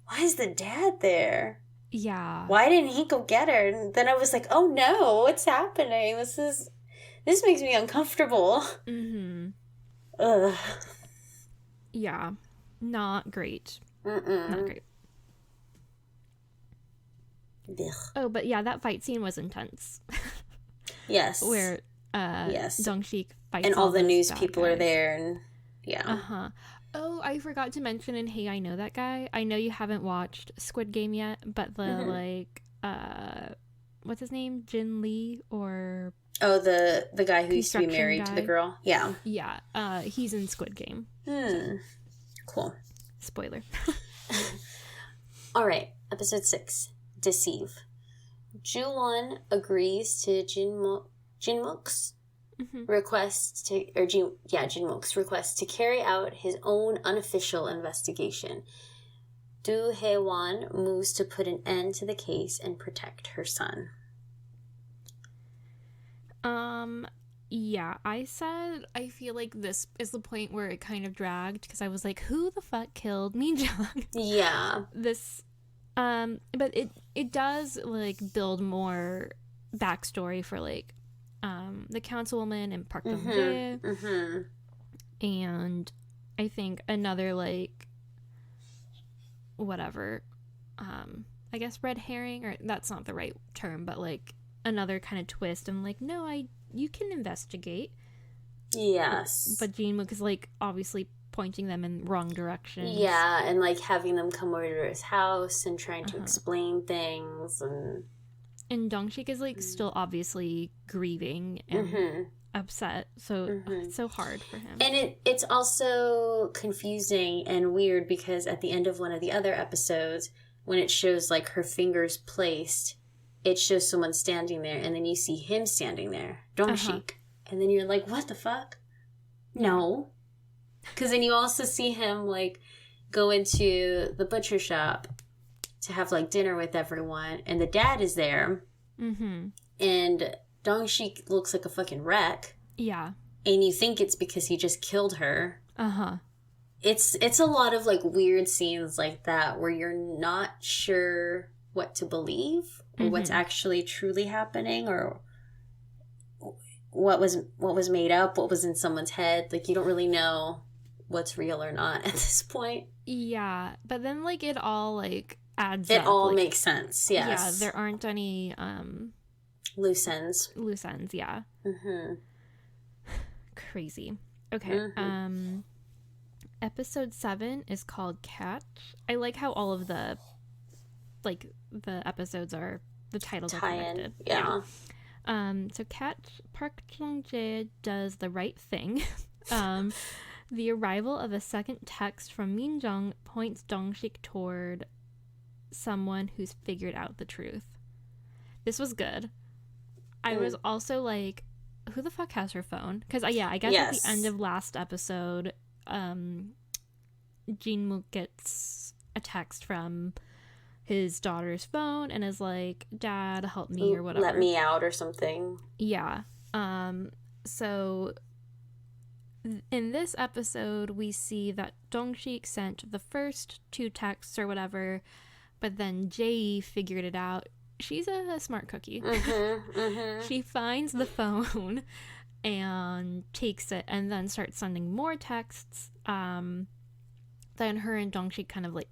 Speaker 2: why is the dad there?
Speaker 1: Yeah,
Speaker 2: why didn't he go get her? And then I was like, oh no, what's happening? This makes me uncomfortable. Ugh.
Speaker 1: Yeah, not great. Not great.
Speaker 2: Ugh.
Speaker 1: Oh, but yeah, that fight scene was intense.
Speaker 2: Yes.
Speaker 1: Where Dong-sik fights
Speaker 2: and all the news
Speaker 1: people
Speaker 2: are there, and yeah.
Speaker 1: Oh, I forgot to mention in Hey, I Know That Guy. I know you haven't watched Squid Game yet, but the what's his name? Jin Lee or
Speaker 2: the guy who used to be married to the girl. Yeah.
Speaker 1: Yeah. He's in Squid Game.
Speaker 2: Cool.
Speaker 1: Spoiler.
Speaker 2: All right. Episode 6. Deceive. Ju-won agrees to Jin-mook's request to, Jin-mook's request to carry out his own unofficial investigation. Do Hae-won moves to put an end to the case and protect her son.
Speaker 1: Yeah, I said I feel like this is the point where it kind of dragged because I was like, who the fuck killed Min-jung?
Speaker 2: Yeah.
Speaker 1: But it does like build more backstory for like the councilwoman and Park Dong-jae. And I think another like whatever I guess red herring, or that's not the right term, but like another kind of twist. I'm like, no, you can investigate.
Speaker 2: Yes.
Speaker 1: But Jin-mook is like obviously pointing them in wrong directions.
Speaker 2: Yeah, and like having them come over to his house and trying to explain things, and
Speaker 1: Dong-sik is like still obviously grieving and upset, so it's so hard for him.
Speaker 2: And it's also confusing and weird because at the end of one of the other episodes, when it shows like her fingers placed, it shows someone standing there, and then you see him standing there, Dong-sik, and then you're like, what the fuck? No. Because then you also see him, like, go into the butcher shop to have, like, dinner with everyone. And the dad is there. And Dong-sik looks like a fucking wreck.
Speaker 1: Yeah.
Speaker 2: And you think it's because he just killed her.
Speaker 1: Uh-huh.
Speaker 2: It's a lot of, like, weird scenes like that where you're not sure what to believe or what's actually truly happening, or what was made up, what was in someone's head. Like, you don't really know what's real or not at this point.
Speaker 1: Yeah, but then, like, it all, like, adds
Speaker 2: up. It all
Speaker 1: like,
Speaker 2: makes sense, yes.
Speaker 1: Yeah, there aren't any,
Speaker 2: loose ends.
Speaker 1: Loose ends, yeah.
Speaker 2: Mm-hmm.
Speaker 1: Crazy. Okay, episode 7 is called Catch. I like how all of the, like, the episodes are, the titles are connected.
Speaker 2: Yeah.
Speaker 1: So Catch, Park Jung-jae does the right thing. The arrival of a second text from Min-jung points Dong-sik toward someone who's figured out the truth. This was good. I was also like, who the fuck has her phone? Because, I guess at the end of last episode, Jin-goo gets a text from his daughter's phone and is like, Dad, help me, or whatever.
Speaker 2: Let me out or something.
Speaker 1: Yeah. So in this episode, we see that Dong-sik sent the first 2 texts or whatever, but then Jae figured it out. She's a smart cookie. She finds the phone and takes it and then starts sending more texts. Then her and Dong-sik kind of, like,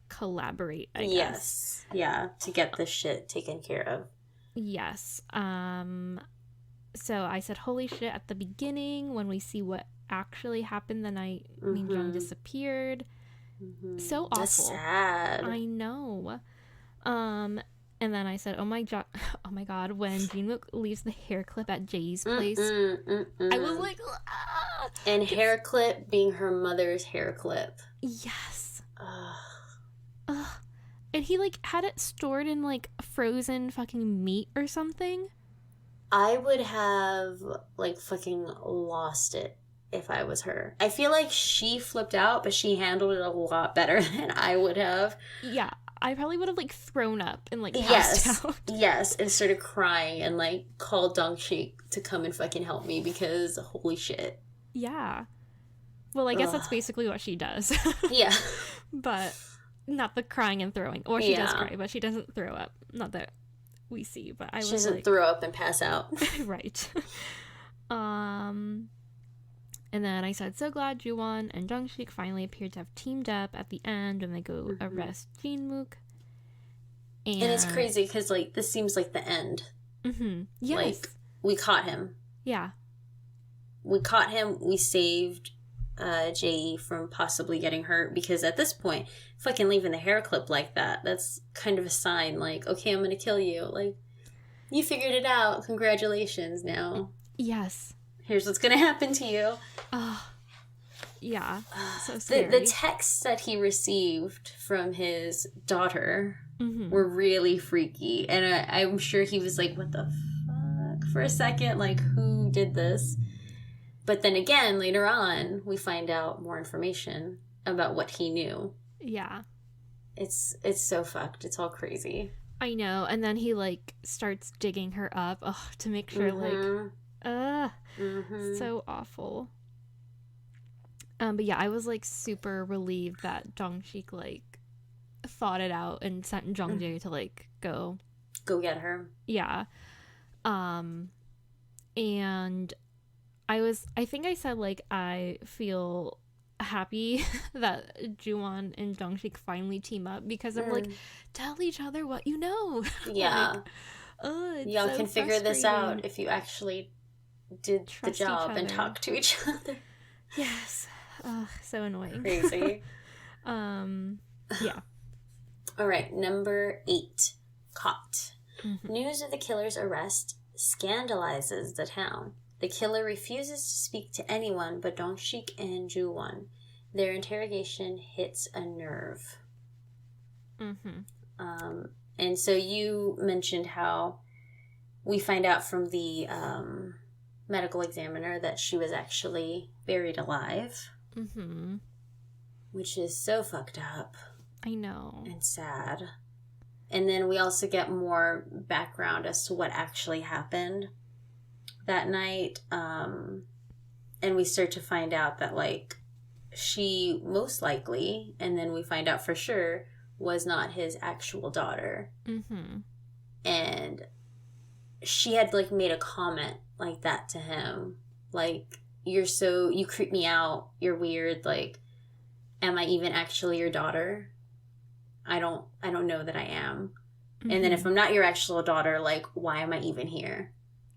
Speaker 1: collaborate, I guess.
Speaker 2: Yes. Yeah, to get this shit taken care of.
Speaker 1: Yes. So I said, holy shit, at the beginning when we see what actually happened the night Min-jung disappeared. So awful.
Speaker 2: That's sad.
Speaker 1: I know. And then I said, oh my god, when Jin-goo leaves the hair clip at Jae's place, I was like, ah!
Speaker 2: And hair clip being her mother's hair clip.
Speaker 1: Yes. Ugh. And he, like, had it stored in, like, frozen fucking meat or something.
Speaker 2: I would have, like, fucking lost it if I was her. I feel like she flipped out, but she handled it a lot better than I would have.
Speaker 1: Yeah, I probably would have, like, thrown up and, like, passed out.
Speaker 2: Yes, and started crying and, like, called Dong-sik to come and fucking help me because holy shit.
Speaker 1: Yeah. Well, I guess that's basically what she does.
Speaker 2: Yeah.
Speaker 1: But not the crying and throwing. Or she does cry, but she doesn't throw up. Not that we see, but I was like... She doesn't
Speaker 2: throw up and pass out.
Speaker 1: Right. And then I said, so glad Ju-won and Dong-sik finally appeared to have teamed up at the end when they go arrest Jin-mook. And
Speaker 2: it's crazy because, like, this seems like the end.
Speaker 1: Yes.
Speaker 2: Like, we caught him.
Speaker 1: Yeah.
Speaker 2: We caught him. We saved Jae from possibly getting hurt because at this point, fucking leaving the hair clip like that, that's kind of a sign, like, okay, I'm gonna kill you. Like, you figured it out. Congratulations now.
Speaker 1: Yes.
Speaker 2: Here's what's gonna happen to you.
Speaker 1: Oh, yeah. So scary.
Speaker 2: The texts that he received from his daughter were really freaky. And I'm sure he was like, what the fuck? For a second, like, who did this? But then again, later on, we find out more information about what he knew.
Speaker 1: Yeah.
Speaker 2: It's so fucked. It's all crazy.
Speaker 1: I know. And then he, like, starts digging her up to make sure, like... So awful. But yeah, I was, like, super relieved that Dong-sik, like, thought it out and sent Jung-jae to, like, go
Speaker 2: get her.
Speaker 1: Yeah. And I think I said, like, I feel happy that Ju-won and Dong-sik finally team up because I'm like, tell each other what you know.
Speaker 2: Yeah.
Speaker 1: Like,
Speaker 2: y'all can figure this out if you actually did the job and talk to each other.
Speaker 1: Yes. So annoying.
Speaker 2: Crazy.
Speaker 1: Yeah.
Speaker 2: All right, number 8. Caught. News of the killer's arrest scandalizes the town. The killer refuses to speak to anyone but Dong-sik and Ju-won. Their interrogation hits a nerve. And so you mentioned how we find out from the medical examiner that she was actually buried alive. Which is so fucked up.
Speaker 1: I know.
Speaker 2: And sad. And then we also get more background as to what actually happened. that night. And we start to find out that, like, she most likely, and then we find out for sure, was not his actual daughter. Mm-hmm. And she had, like, made a comment like that to him. Like, you creep me out. You're weird. Like, am I even actually your daughter? I don't know that I am. Mm-hmm. And then if I'm not your actual daughter, like, why am I even here?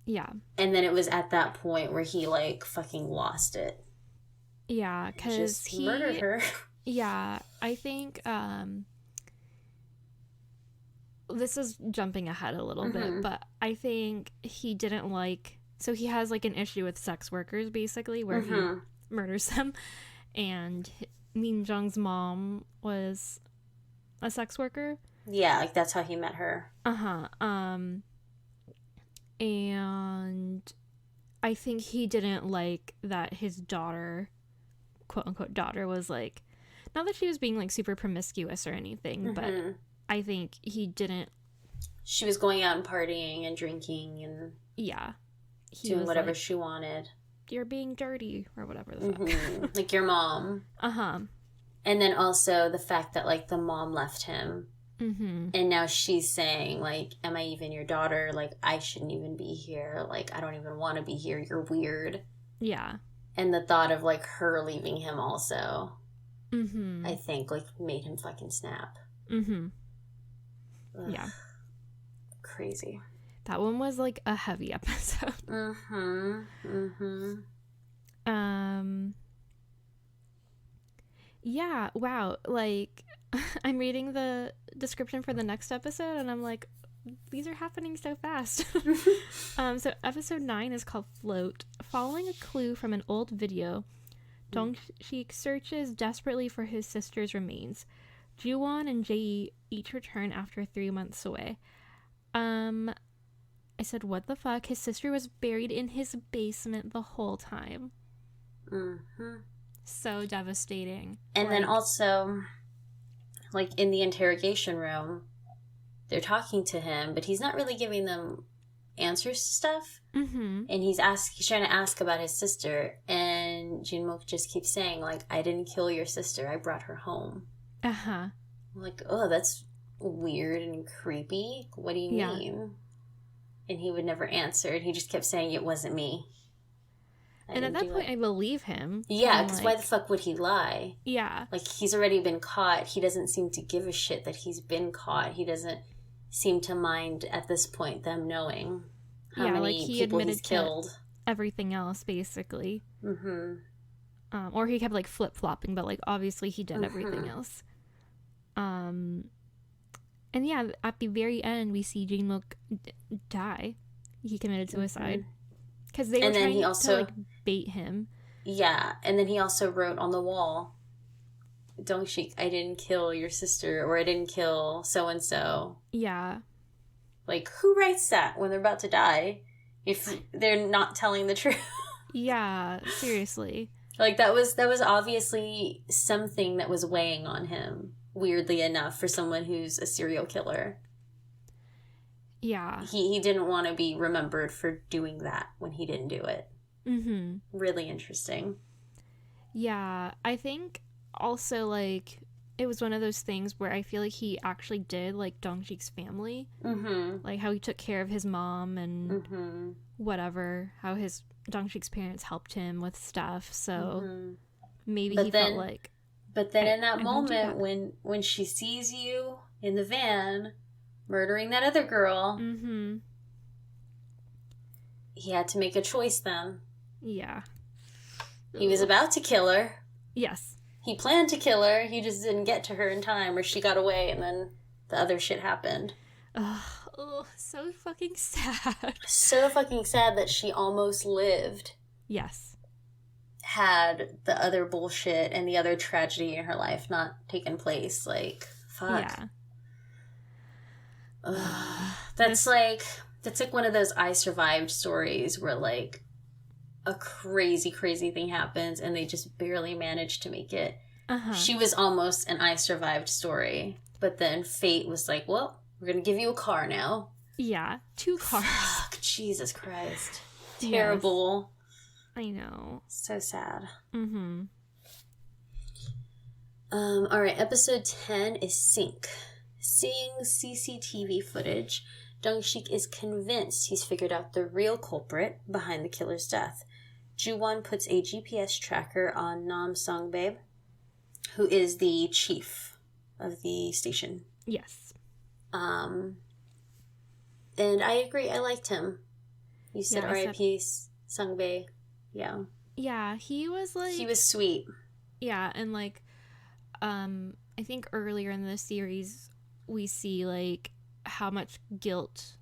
Speaker 1: Yeah.
Speaker 2: And then it was at that point where he, like, fucking lost it.
Speaker 1: Yeah, because he
Speaker 2: murdered her.
Speaker 1: Yeah, I think this is jumping ahead a little bit, but I think he didn't like. So he has, like, an issue with sex workers, basically, where he murders them. And Min Jung's mom was a sex worker.
Speaker 2: Yeah, like, that's how he met her.
Speaker 1: And I think he didn't like that his daughter, quote unquote daughter, was, like, not that she was being, like, super promiscuous or anything, but I think he didn't.
Speaker 2: She was going out and partying and drinking and doing whatever, like, she wanted.
Speaker 1: You're being dirty or whatever the fuck.
Speaker 2: Like your mom. And then also the fact that, like, the mom left him. And now she's saying, like, am I even your daughter? Like, I shouldn't even be here. Like, I don't even want to be here. You're weird.
Speaker 1: Yeah.
Speaker 2: And the thought of, like, her leaving him also, I think, like, made him fucking snap.
Speaker 1: Yeah.
Speaker 2: Crazy.
Speaker 1: That one was, like, a heavy episode. Yeah, wow. Like, I'm reading the description for the next episode, and I'm like, these are happening so fast. So episode 9 is called Float. Following a clue from an old video, Dong-sik searches desperately for his sister's remains. Ju-won and Jae each return after 3 months away. I said, what the fuck? His sister was buried in his basement the whole time. So devastating.
Speaker 2: And then also, like, in the interrogation room, they're talking to him, but he's not really giving them answers to stuff. And he's trying to ask about his sister, and Jin-mook just keeps saying, like, I didn't kill your sister, I brought her home. I'm like, oh, that's weird and creepy. What do you mean? And he would never answer, and he just kept saying, it wasn't me.
Speaker 1: And at that point, I believe him.
Speaker 2: Yeah, because, like, why the fuck would he lie?
Speaker 1: Yeah.
Speaker 2: Like, he's already been caught. He doesn't seem to give a shit that he's been caught. He doesn't seem to mind, at this point, them knowing how many
Speaker 1: like, he
Speaker 2: people
Speaker 1: admitted
Speaker 2: he's killed.
Speaker 1: Everything else, basically. Or he kept, like, flip-flopping, but, like, obviously he did everything else. And yeah, at the very end, we see Jin-mook die. He committed suicide. Because they were trying to, like, bait him.
Speaker 2: Yeah, and then he also wrote on the wall, Dong-sik, I didn't kill your sister, or I didn't kill so-and-so. Yeah. Like, who writes that when they're about to die if they're not telling the truth?
Speaker 1: Yeah, seriously.
Speaker 2: Like, that was obviously something that was weighing on him, weirdly enough, for someone who's a serial killer.
Speaker 1: Yeah.
Speaker 2: He didn't want to be remembered for doing that when he didn't do it. Really interesting.
Speaker 1: Yeah, I think also, like, it was one of those things where I feel like he actually did, like, Dong-sik's family. Like, how he took care of his mom and whatever. How his Dong-sik's parents helped him with stuff. So maybe felt like...
Speaker 2: But then in that moment when she sees you in the van murdering that other girl, he had to make a choice then.
Speaker 1: Yeah.
Speaker 2: He was about to kill her.
Speaker 1: Yes.
Speaker 2: He planned to kill her. He just didn't get to her in time, or she got away, and then the other shit happened.
Speaker 1: Oh, so fucking sad.
Speaker 2: So fucking sad that she almost lived.
Speaker 1: Yes.
Speaker 2: Had the other bullshit and the other tragedy in her life not taken place. Like, fuck. Yeah. That's like one of those I survived stories where, like, a crazy thing happens and they just barely manage to make it. She was almost an I survived story, but then fate was like, well, we're gonna give you a car now.
Speaker 1: Yeah, 2 cars.
Speaker 2: Fuck, Jesus Christ. Terrible.
Speaker 1: Yes. I know.
Speaker 2: So sad.
Speaker 1: Mm-hmm.
Speaker 2: All right, episode 10 is Sync. Seeing CCTV footage, Dong-sik is convinced he's figured out the real culprit behind the killer's death. Ju-won puts a GPS tracker on Nam Song-bae, who is the chief of the station.
Speaker 1: Yes.
Speaker 2: And I agree, I liked him. You said R.I.P. Sung-bae. Yeah.
Speaker 1: Yeah, he was like...
Speaker 2: He was sweet.
Speaker 1: Yeah, and like, I think earlier in the series, we see like how much guilt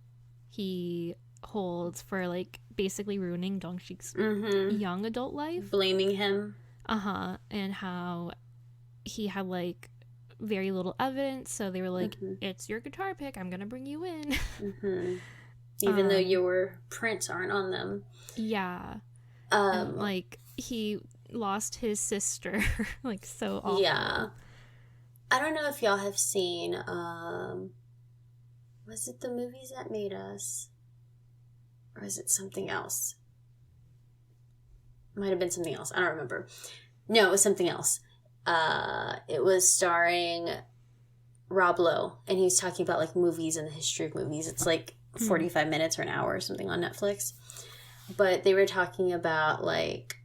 Speaker 1: he holds for like basically ruining Dong-sik's young adult life.
Speaker 2: Blaming him.
Speaker 1: And how he had like very little evidence, so they were like, it's your guitar pick, I'm gonna bring you in.
Speaker 2: Even though your prints aren't on them.
Speaker 1: Yeah. And, like, he lost his sister. Like, so awful.
Speaker 2: Yeah. I don't know if y'all have seen, was it The Movies That Made Us? Or is it something else? Might have been something else. I don't remember. No, it was something else. It was starring Rob Lowe, and he was talking about, like, movies and the history of movies. It's, like, 45 minutes or an hour or something on Netflix. But they were talking about, like,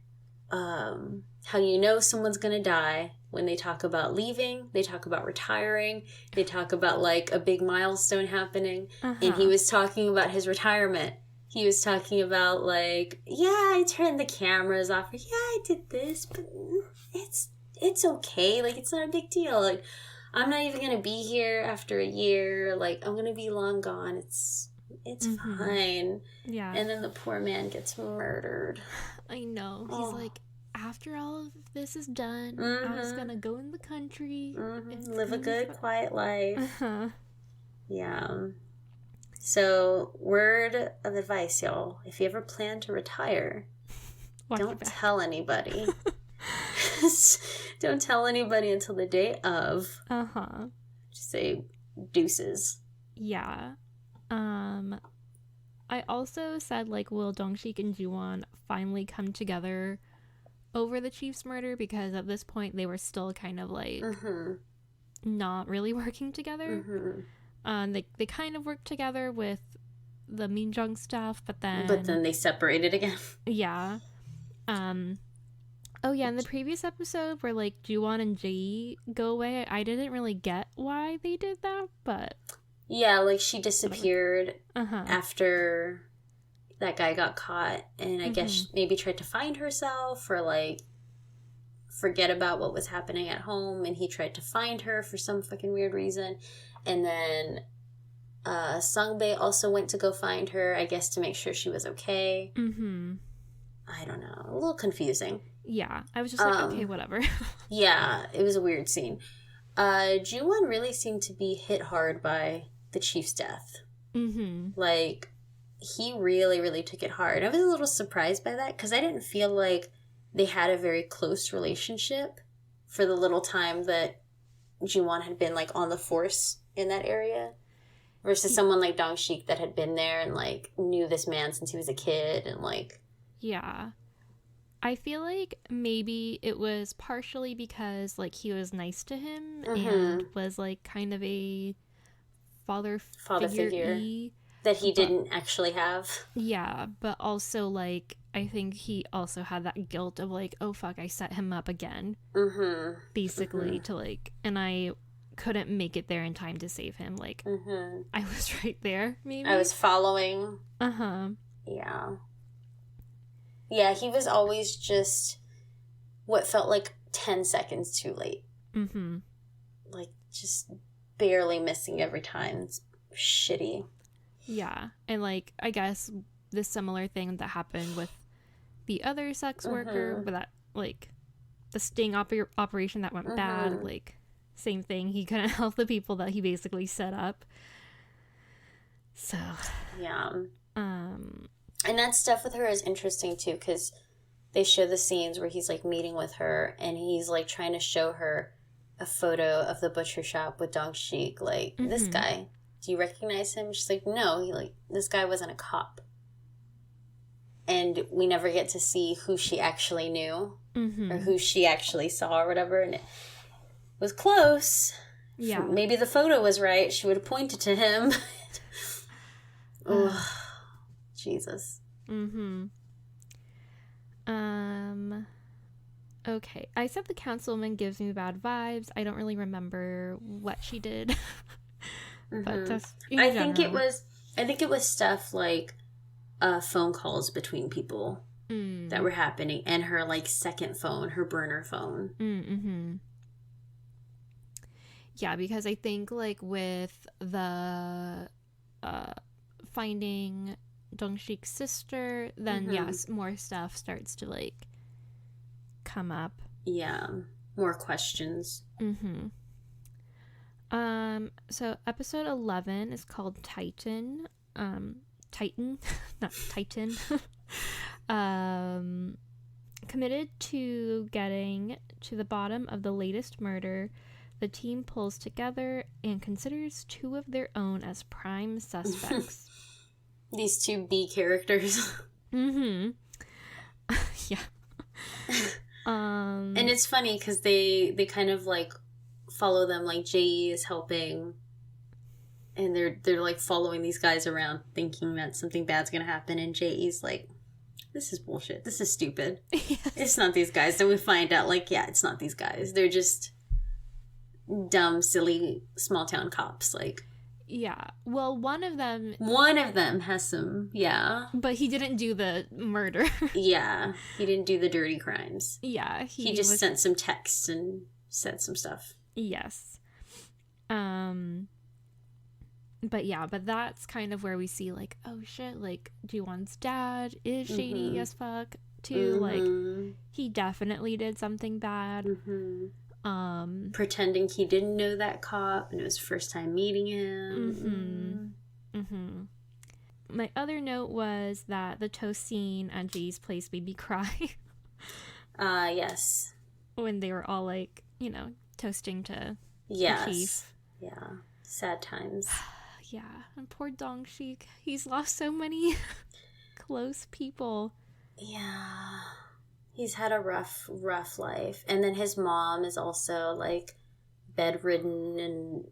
Speaker 2: how you know someone's gonna die when they talk about leaving, they talk about retiring, they talk about, like, a big milestone happening. And he was talking about his retirement. He was talking about, like, yeah, I turned the cameras off. Yeah, I did this, but it's okay. Like, it's not a big deal. Like, I'm not even gonna be here after a year. Like, I'm gonna be long gone. It's fine. Yeah. And then the poor man gets murdered.
Speaker 1: I know. He's like, after all of this is done, I'm just gonna go in the country.
Speaker 2: Live a good, quiet life. Yeah. So, word of advice, y'all. If you ever plan to retire, don't tell anybody. Don't tell anybody until the day of. Just say deuces.
Speaker 1: Yeah. I also said, like, will Dong-sik and Ju-won finally come together over the chief's murder? Because at this point they were still kind of like not really working together. They kind of worked together with the Minjung stuff, but then
Speaker 2: they separated again.
Speaker 1: Yeah. Oh yeah, in the previous episode where like Ju-won and Jae go away, I didn't really get why they did that, but
Speaker 2: yeah, like she disappeared after that guy got caught, and I guess maybe tried to find herself or like forget about what was happening at home, and he tried to find her for some fucking weird reason. And then Sung-bae also went to go find her, I guess to make sure she was okay. I don't know. A little confusing.
Speaker 1: Yeah. I was just like, okay, whatever.
Speaker 2: Yeah, it was a weird scene. Ju-won really seemed to be hit hard by the chief's death. Like, he really, really took it hard. I was a little surprised by that, because I didn't feel like they had a very close relationship for the little time that Ju-won had been, like, on the force in that area. Versus someone like Dong-sik that had been there and, like, knew this man since he was a kid and, like...
Speaker 1: Yeah. I feel like maybe it was partially because, like, he was nice to him and was, like, kind of a father figure
Speaker 2: that he didn't actually have.
Speaker 1: Yeah, but also, like, I think he also had that guilt of, like, oh, fuck, I set him up again. Basically, to, like, and I couldn't make it there in time to save him. Like, I was right there, maybe.
Speaker 2: I was following. Yeah. Yeah, he was always just what felt like 10 seconds too late. Like, just barely missing every time. It's shitty.
Speaker 1: Yeah, and, like, I guess the similar thing that happened with the other sex worker, but that, like, the sting operation that went bad, like, same thing. He couldn't help the people that he basically set up. So.
Speaker 2: Yeah. And that stuff with her is interesting, too, because they show the scenes where he's, like, meeting with her, and he's, like, trying to show her a photo of the butcher shop with Dong-sik. Like, this guy, do you recognize him? She's like, no. This guy wasn't a cop. and we never get to see who she actually knew or who she actually saw or whatever. And it was close. Yeah. Maybe the photo was right. She would have pointed to him. Oh, Jesus.
Speaker 1: Okay. I said the councilwoman gives me bad vibes. I don't really remember what she did. But that's
Speaker 2: I think it was stuff like phone calls between people that were happening, and her like second phone, her burner phone.
Speaker 1: Yeah, because I think like with the finding Dong-shik's sister, then yes, more stuff starts to like come up.
Speaker 2: Yeah, more questions.
Speaker 1: So episode 11 is called Titan. Titan, not Titan. Committed to getting to the bottom of the latest murder, the team pulls together and considers 2 of their own as prime suspects.
Speaker 2: These 2 B characters.
Speaker 1: Yeah.
Speaker 2: And it's funny because they kind of like follow them, like J.E. is helping, and they're like following these guys around thinking that something bad's gonna happen, and J.E.'s like, this is bullshit, this is stupid. Yes. It's not these guys. Then we find out like, yeah, it's not these guys, they're just dumb, silly small town cops. Like,
Speaker 1: yeah, well, one of them
Speaker 2: has some, yeah,
Speaker 1: but he didn't do the murder.
Speaker 2: Yeah, he didn't do the dirty crimes.
Speaker 1: Yeah,
Speaker 2: he just sent some texts and said some stuff.
Speaker 1: Yes. But that's kind of where we see like, oh shit, like Ji-won's dad is shady as fuck too. Like, he definitely did something bad.
Speaker 2: Pretending he didn't know that cop and it was first time meeting him.
Speaker 1: My other note was that the toast scene at J's place made me cry.
Speaker 2: Yes.
Speaker 1: When they were all like, you know, toasting to
Speaker 2: the
Speaker 1: chief.
Speaker 2: Yeah. Sad times.
Speaker 1: Yeah. And poor Dong-shik. He's lost so many close people.
Speaker 2: Yeah. He's had a rough life. And then his mom is also, like, bedridden and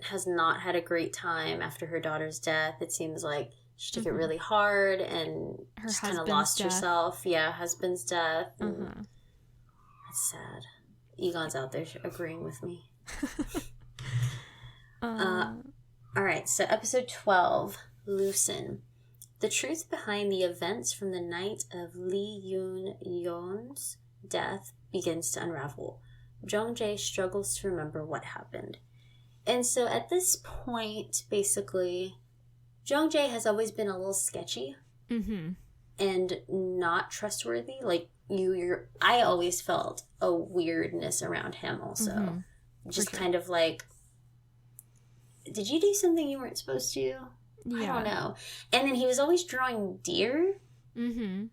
Speaker 2: has not had a great time after her daughter's death. It seems like she took it really hard and her just kind of lost herself. Yeah, husband's death. That's sad. Egon's out there agreeing with me. All right, so episode 12, Loosen. The truth behind the events from the night of Lee Yoon-yeon's death begins to unravel. Jung-jae struggles to remember what happened. And so at this point, basically, Jung-jae has always been a little sketchy and not trustworthy. Like, I always felt a weirdness around him also. Just kind of like, did you do something you weren't supposed to? Yeah. I don't know. And then he was always drawing deer. And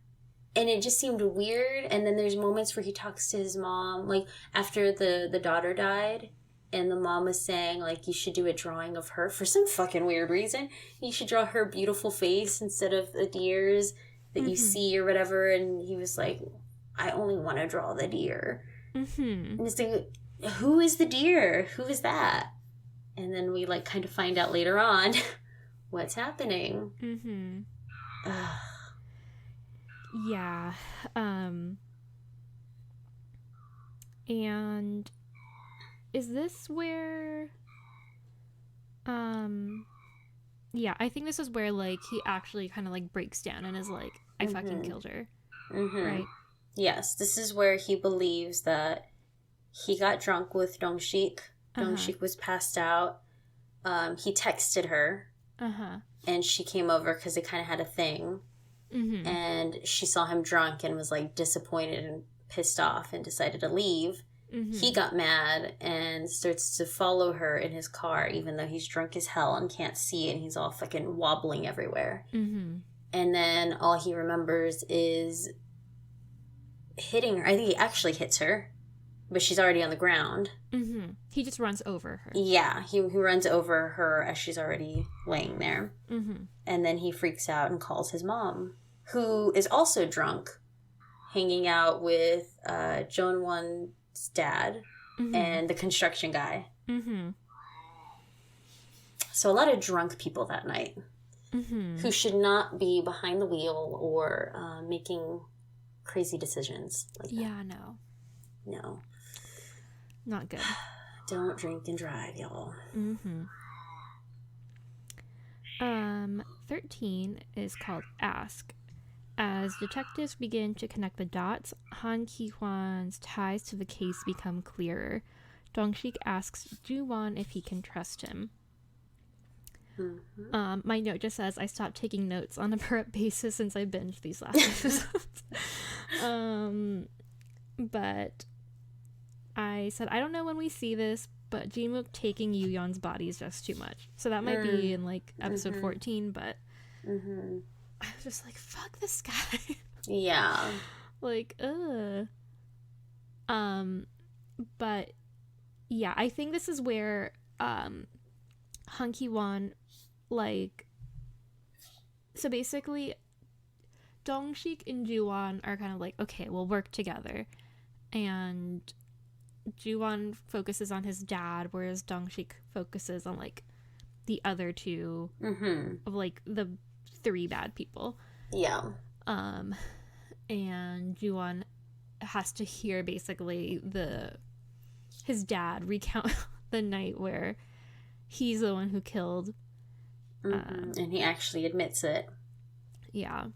Speaker 2: it just seemed weird. And then there's moments where he talks to his mom, like after the daughter died, and the mom was saying, like, you should do a drawing of her for some fucking weird reason. You should draw her beautiful face instead of the deers that you see or whatever. And he was like, I only want to draw the deer. And it's like, who is the deer? Who is that? And then we like kind of find out later on what's happening.
Speaker 1: Yeah. And is this where yeah, I think this is where like he actually kind of like breaks down and is like, I fucking killed her. Right?
Speaker 2: Yes, this is where he believes that he got drunk with Dong-shik. Dong-shik was passed out. He texted her. And she came over because they kind of had a thing. And she saw him drunk and was like disappointed and pissed off and decided to leave. He got mad and starts to follow her in his car, even though he's drunk as hell and can't see, and he's all fucking wobbling everywhere. And then all he remembers is hitting her. I think he actually hits her, but she's already on the ground.
Speaker 1: He just runs over her.
Speaker 2: Yeah, he runs over her as she's already laying there. And then he freaks out and calls his mom, who is also drunk, hanging out with Jong-won's dad and the construction guy. Mm-hmm. So a lot of drunk people that night who should not be behind the wheel or making crazy decisions like that.
Speaker 1: Yeah,
Speaker 2: No.
Speaker 1: Not good.
Speaker 2: Don't drink and drive, y'all.
Speaker 1: 13 is called Ask. As detectives begin to connect the dots, Han Ki-hwan's ties to the case become clearer. Dong-sik asks Ju-won if he can trust him. My note just says, I stopped taking notes on a per-ep basis since I binged these last episodes. But I said, I don't know when we see this, but Jin-goo taking Yoo-yeon's body is just too much. So that might be in, like, episode 14, but I was just like, fuck this guy.
Speaker 2: Yeah.
Speaker 1: Like, but, yeah, I think this is where, Han Ki-hwan, like, so basically, Dong-sik and Ju-won are kind of like, okay, we'll work together. And Ju-won focuses on his dad, whereas Dong-sik focuses on, like, the other two of, like, the 3 bad people.
Speaker 2: Yeah.
Speaker 1: And Ju-won has to hear, basically, his dad recount the night where he's the one who killed.
Speaker 2: And he actually admits it.
Speaker 1: Yeah.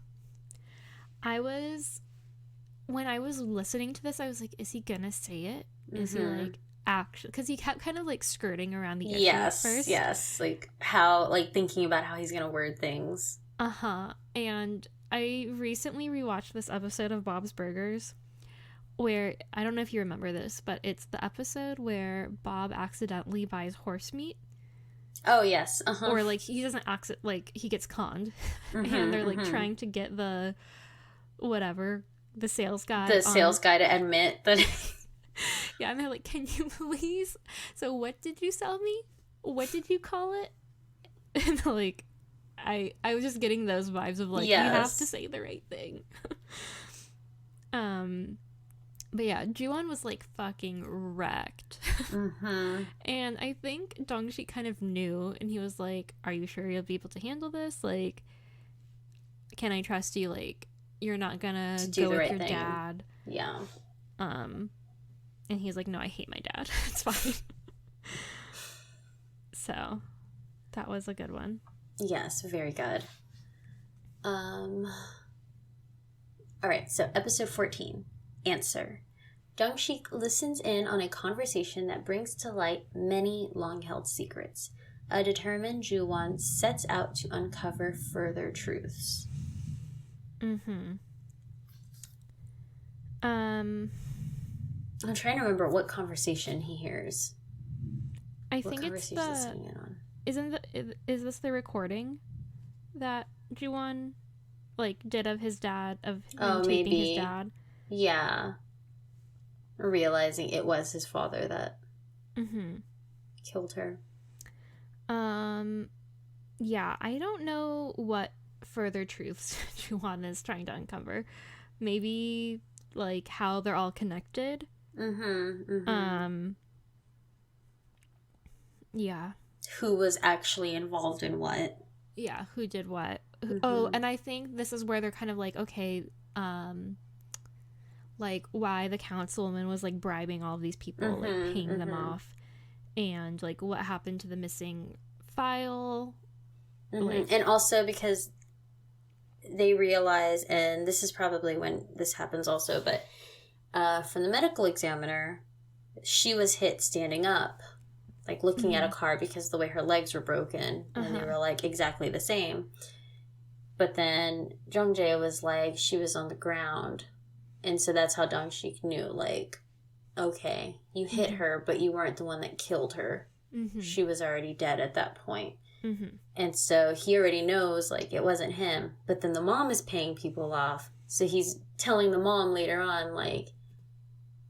Speaker 1: When I was listening to this, I was like, is he gonna say it? Is he, like, actually... Because he kept kind of, like, skirting around the issue at first.
Speaker 2: Yes. Like, how... Like, thinking about how he's gonna word things.
Speaker 1: And I recently rewatched this episode of Bob's Burgers, where... I don't know if you remember this, but it's the episode where Bob accidentally buys horse meat.
Speaker 2: Oh, yes.
Speaker 1: Or, like, he doesn't like, he gets conned. And they're, like, trying to get the... Whatever... The sales guy.
Speaker 2: The sales guy to admit that...
Speaker 1: Yeah, and they're like, can you please? So what did you sell me? What did you call it? And, like, I was just getting those vibes of, like, yes. You have to say the right thing. But yeah, Ju-won was, like, fucking wrecked. And I think Dong-sik kind of knew, and he was like, are you sure you'll be able to handle this? Like, can I trust you? Like, you're not gonna go with your dad.
Speaker 2: Yeah.
Speaker 1: And he's like, no, I hate my dad. It's fine. So, that was a good one.
Speaker 2: Yes, very good. All right, so episode 14. Answer. Dong-sik listens in on a conversation that brings to light many long-held secrets. A determined Ju-won sets out to uncover further truths. I'm trying to remember what conversation he hears.
Speaker 1: I think it's is this the recording that Ju-won, like, did of his dad, of him taping his dad?
Speaker 2: Yeah. Realizing it was his father that killed her.
Speaker 1: Yeah, I don't know what further truths Ju-won is trying to uncover. Maybe, like, how they're all connected. Yeah. Who
Speaker 2: was actually involved in what?
Speaker 1: Yeah, who did what. Oh, and I think this is where they're kind of like, okay, like, why the councilwoman was, like, bribing all of these people, like, paying them off, and, like, what happened to the missing file. Like,
Speaker 2: and also because they realize, and this is probably when this happens also, but from the medical examiner, she was hit standing up, like, looking at a car because the way her legs were broken, and they were, like, exactly the same. But then Jung-jae was like, she was on the ground. And so that's how Dong-sik knew, like, okay, you hit her, but you weren't the one that killed her. She was already dead at that point. And so he already knows, like, it wasn't him. But then the mom is paying people off. So he's telling the mom later on, like,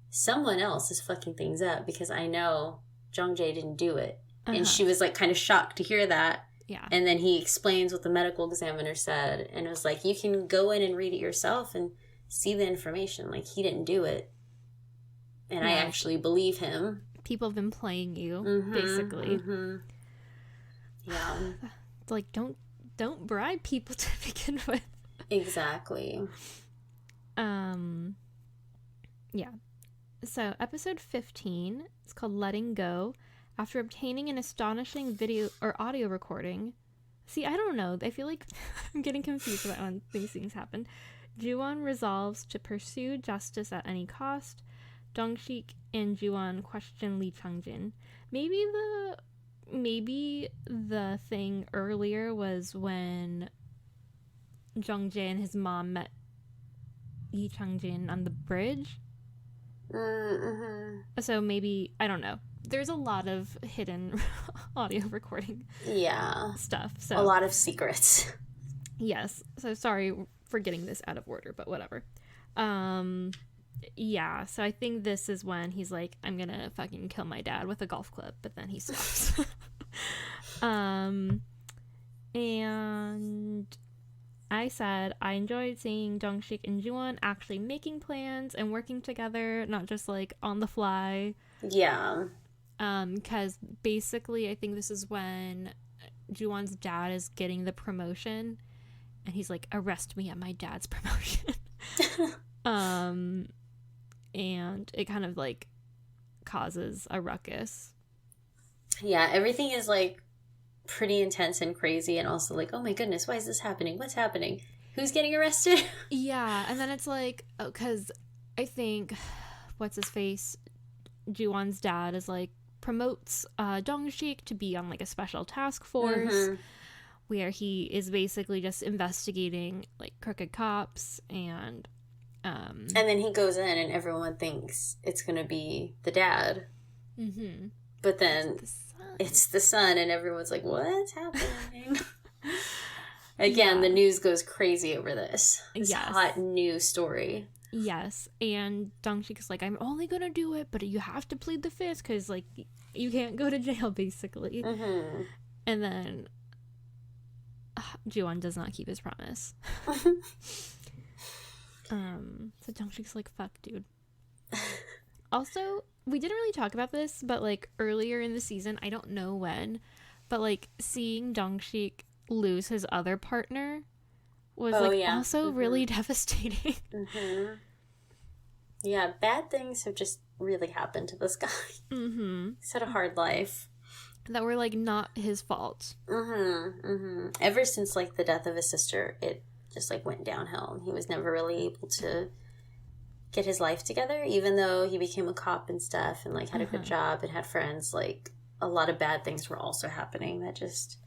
Speaker 2: someone else is fucking things up because I know Jung-jae didn't do it. And she was, like, kind of shocked to hear that.
Speaker 1: Yeah.
Speaker 2: And then he explains what the medical examiner said, and it was like, you can go in and read it yourself and see the information. Like, he didn't do it. And I actually believe him.
Speaker 1: People have been playing you, basically.
Speaker 2: Yeah.
Speaker 1: It's like, don't bribe people to begin with.
Speaker 2: Exactly.
Speaker 1: Yeah. So, episode 15, it's called Letting Go. After obtaining an astonishing video or audio recording. See, I don't know. I feel like I'm getting confused about when these things happen. Ju-won resolves to pursue justice at any cost. Dong-sik and Ju-won question Lee Chang-jin. Maybe the thing earlier was when Jung-jae and his mom met Lee Chang-jin on the bridge. So maybe, I don't know. There's a lot of hidden audio recording stuff. So
Speaker 2: a lot of secrets.
Speaker 1: Yes. So sorry for getting this out of order, but whatever. Yeah, so I think this is when he's like, I'm gonna fucking kill my dad with a golf club, but then he stops. And I said I enjoyed seeing Dong-sik and Ju-won actually making plans and working together, not just like on the fly.
Speaker 2: Yeah.
Speaker 1: Because basically I think this is when Ju-won's dad is getting the promotion and he's like, arrest me at my dad's promotion. And it kind of like causes a ruckus.
Speaker 2: Yeah, everything is like pretty intense and crazy, and also like, oh my goodness, why is this happening? What's happening? Who's getting arrested?
Speaker 1: Yeah, and then it's like, because I think, what's his face? Ju-won's dad is like, promotes Dong-sik to be on like a special task force where he is basically just investigating like crooked cops and
Speaker 2: then he goes in and everyone thinks it's gonna be the dad, but then it's the son, and everyone's like, what's happening? Again, the news goes crazy over this hot news story.
Speaker 1: Yes, and Dong-sik is like, I'm only gonna do it, but you have to plead the fifth because like you can't go to jail, basically. And then Ju-won does not keep his promise. So Dong-sik's like, fuck, dude. Also, we didn't really talk about this, but like earlier in the season, I don't know when, but like seeing Dong-sik lose his other partner was also really devastating.
Speaker 2: Yeah, bad things have just really happened to this guy. He's had a hard life.
Speaker 1: That were like not his fault.
Speaker 2: Ever since like the death of his sister, it just like went downhill. He was never really able to get his life together, even though he became a cop and stuff and like had a good job and had friends. Like a lot of bad things were also happening that just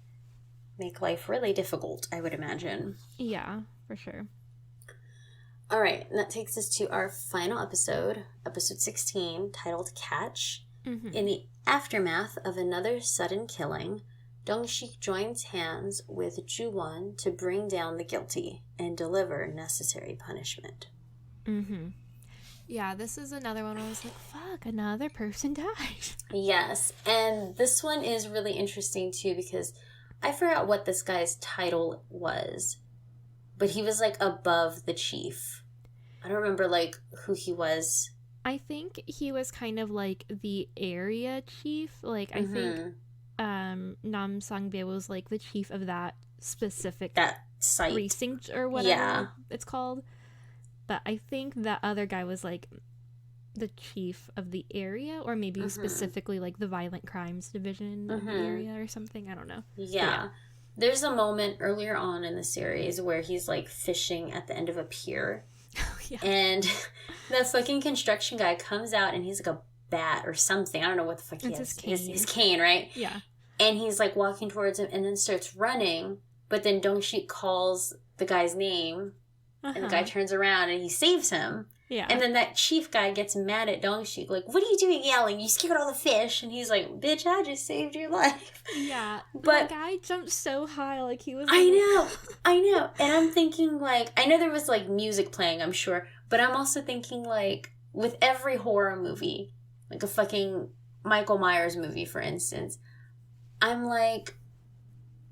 Speaker 2: make life really difficult, I would imagine.
Speaker 1: Yeah, for sure.
Speaker 2: All right, and that takes us to our final episode 16, titled Catch. In the aftermath of another sudden killing, Dong-sik joins hands with Ju-won to bring down the guilty and deliver necessary punishment.
Speaker 1: Yeah, this is another one where I was like, fuck, another person died.
Speaker 2: Yes, and this one is really interesting too because I forgot what this guy's title was, but he was like above the chief. I don't remember like who he was.
Speaker 1: I think he was kind of like the area chief. Like I think Nam Sang-bae was like the chief of that specific
Speaker 2: site
Speaker 1: precinct or whatever it's called. But I think that other guy was like the chief of the area, or maybe specifically like the violent crimes division of the area or something. I don't know.
Speaker 2: Yeah. There's a moment earlier on in the series where he's like fishing at the end of a pier. And the fucking construction guy comes out and he's like a bat or something. I don't know what the fuck he is. His cane, right?
Speaker 1: Yeah.
Speaker 2: And he's like walking towards him and then starts running. But then Dong-sik calls the guy's name. And the guy turns around and he saves him.
Speaker 1: Yeah.
Speaker 2: And then that chief guy gets mad at Dong-sik. Like, what are you doing yelling? You scared all the fish. And he's like, bitch, I just saved your life.
Speaker 1: Yeah.
Speaker 2: But
Speaker 1: the guy jumped so high. Like, he was...
Speaker 2: I know. And I'm thinking, like... I know there was, like, music playing, I'm sure. But I'm also thinking, like... With every horror movie... Like a fucking Michael Myers movie, for instance... I'm like...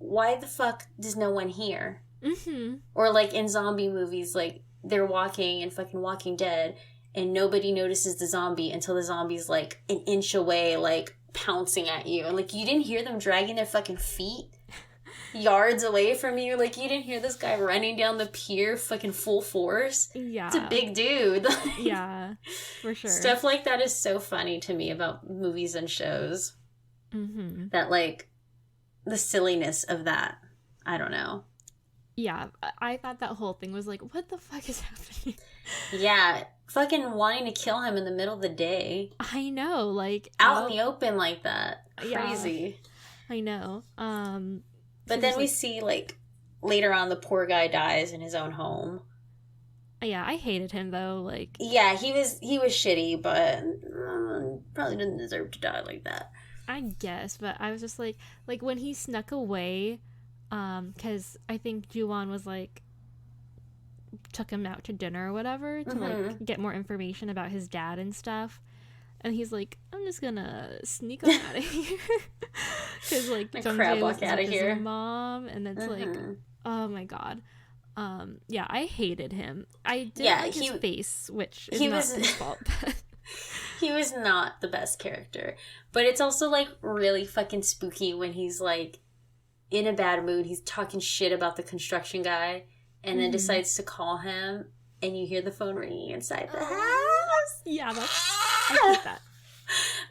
Speaker 2: why the fuck does no one hear?
Speaker 1: Mm-hmm.
Speaker 2: Or, like, in zombie movies, like, they're walking in fucking Walking Dead, and nobody notices the zombie until the zombie's, like, an inch away, like, pouncing at you. And, like, you didn't hear them dragging their fucking feet yards away from you. Like, you didn't hear this guy running down the pier fucking full force.
Speaker 1: Yeah.
Speaker 2: It's a big dude.
Speaker 1: Yeah, for sure.
Speaker 2: Stuff like that is so funny to me about movies and shows.
Speaker 1: Mm-hmm.
Speaker 2: That, like, the silliness of that. I don't know.
Speaker 1: Yeah, I thought that whole thing was like, what the fuck is happening?
Speaker 2: Yeah, fucking wanting to kill him in the middle of the day.
Speaker 1: I know, like...
Speaker 2: Out in the open like that. Crazy.
Speaker 1: Yeah, I know.
Speaker 2: But then we see, like, later on the poor guy dies in his own home.
Speaker 1: Yeah, I hated him, though, like...
Speaker 2: Yeah, he was shitty, but probably didn't deserve to die like that.
Speaker 1: I guess, but I was just like when he snuck away, because I think Ju-won was, like, took him out to dinner or whatever to, like, get more information about his dad and stuff. And he's like, I'm just gonna sneak on out of here. Because, like,
Speaker 2: crab walk out of here.
Speaker 1: Mom, and it's like, oh my god. Yeah, I hated him. I didn't like his face, which is not his fault.
Speaker 2: He was not the best character. But it's also, like, really fucking spooky when he's, like, in a bad mood. He's talking shit about the construction guy and then decides to call him, and you hear the phone ringing inside the house.
Speaker 1: Yeah, I hate that.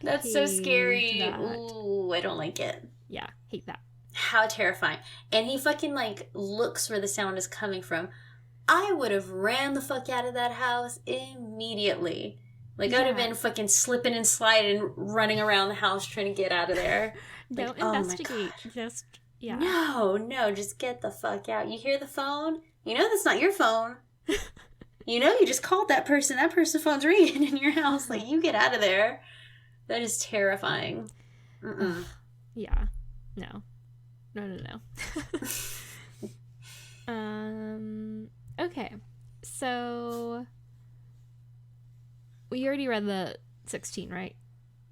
Speaker 2: That's so scary. That. Ooh, I don't like it.
Speaker 1: Yeah, hate that.
Speaker 2: How terrifying. And he fucking, like, looks where the sound is coming from. I would have ran the fuck out of that house immediately. Like, I would have been fucking slipping and sliding, running around the house trying to get out of there.
Speaker 1: Don't
Speaker 2: like,
Speaker 1: investigate. Just, yeah.
Speaker 2: No, just get the fuck out. You hear the phone? You know that's not your phone. You know you just called that person. That person's phone's ringing in your house. Like, you get out of there. That is terrifying.
Speaker 1: Yeah. No. Okay. So... We already read the 16, right?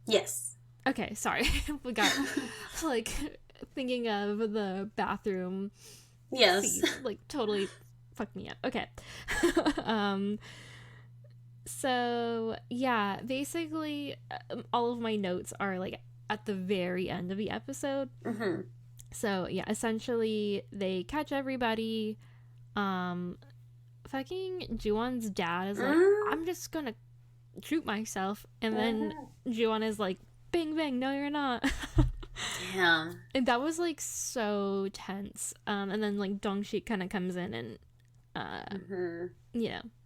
Speaker 2: Yes.
Speaker 1: Okay, sorry. We got, like, thinking of the bathroom.
Speaker 2: Yes.
Speaker 1: Scene, like, totally fucked me up. Okay. So, yeah, basically, all of my notes are, like, at the very end of the episode.
Speaker 2: Mm-hmm.
Speaker 1: So, yeah, essentially, they catch everybody. Fucking Ju-won's dad is like, I'm just gonna shoot myself, and then Ju-won is like, bang bang, no you're not.
Speaker 2: Damn.
Speaker 1: And that was like so tense. And then like Dong-shik kind of comes in and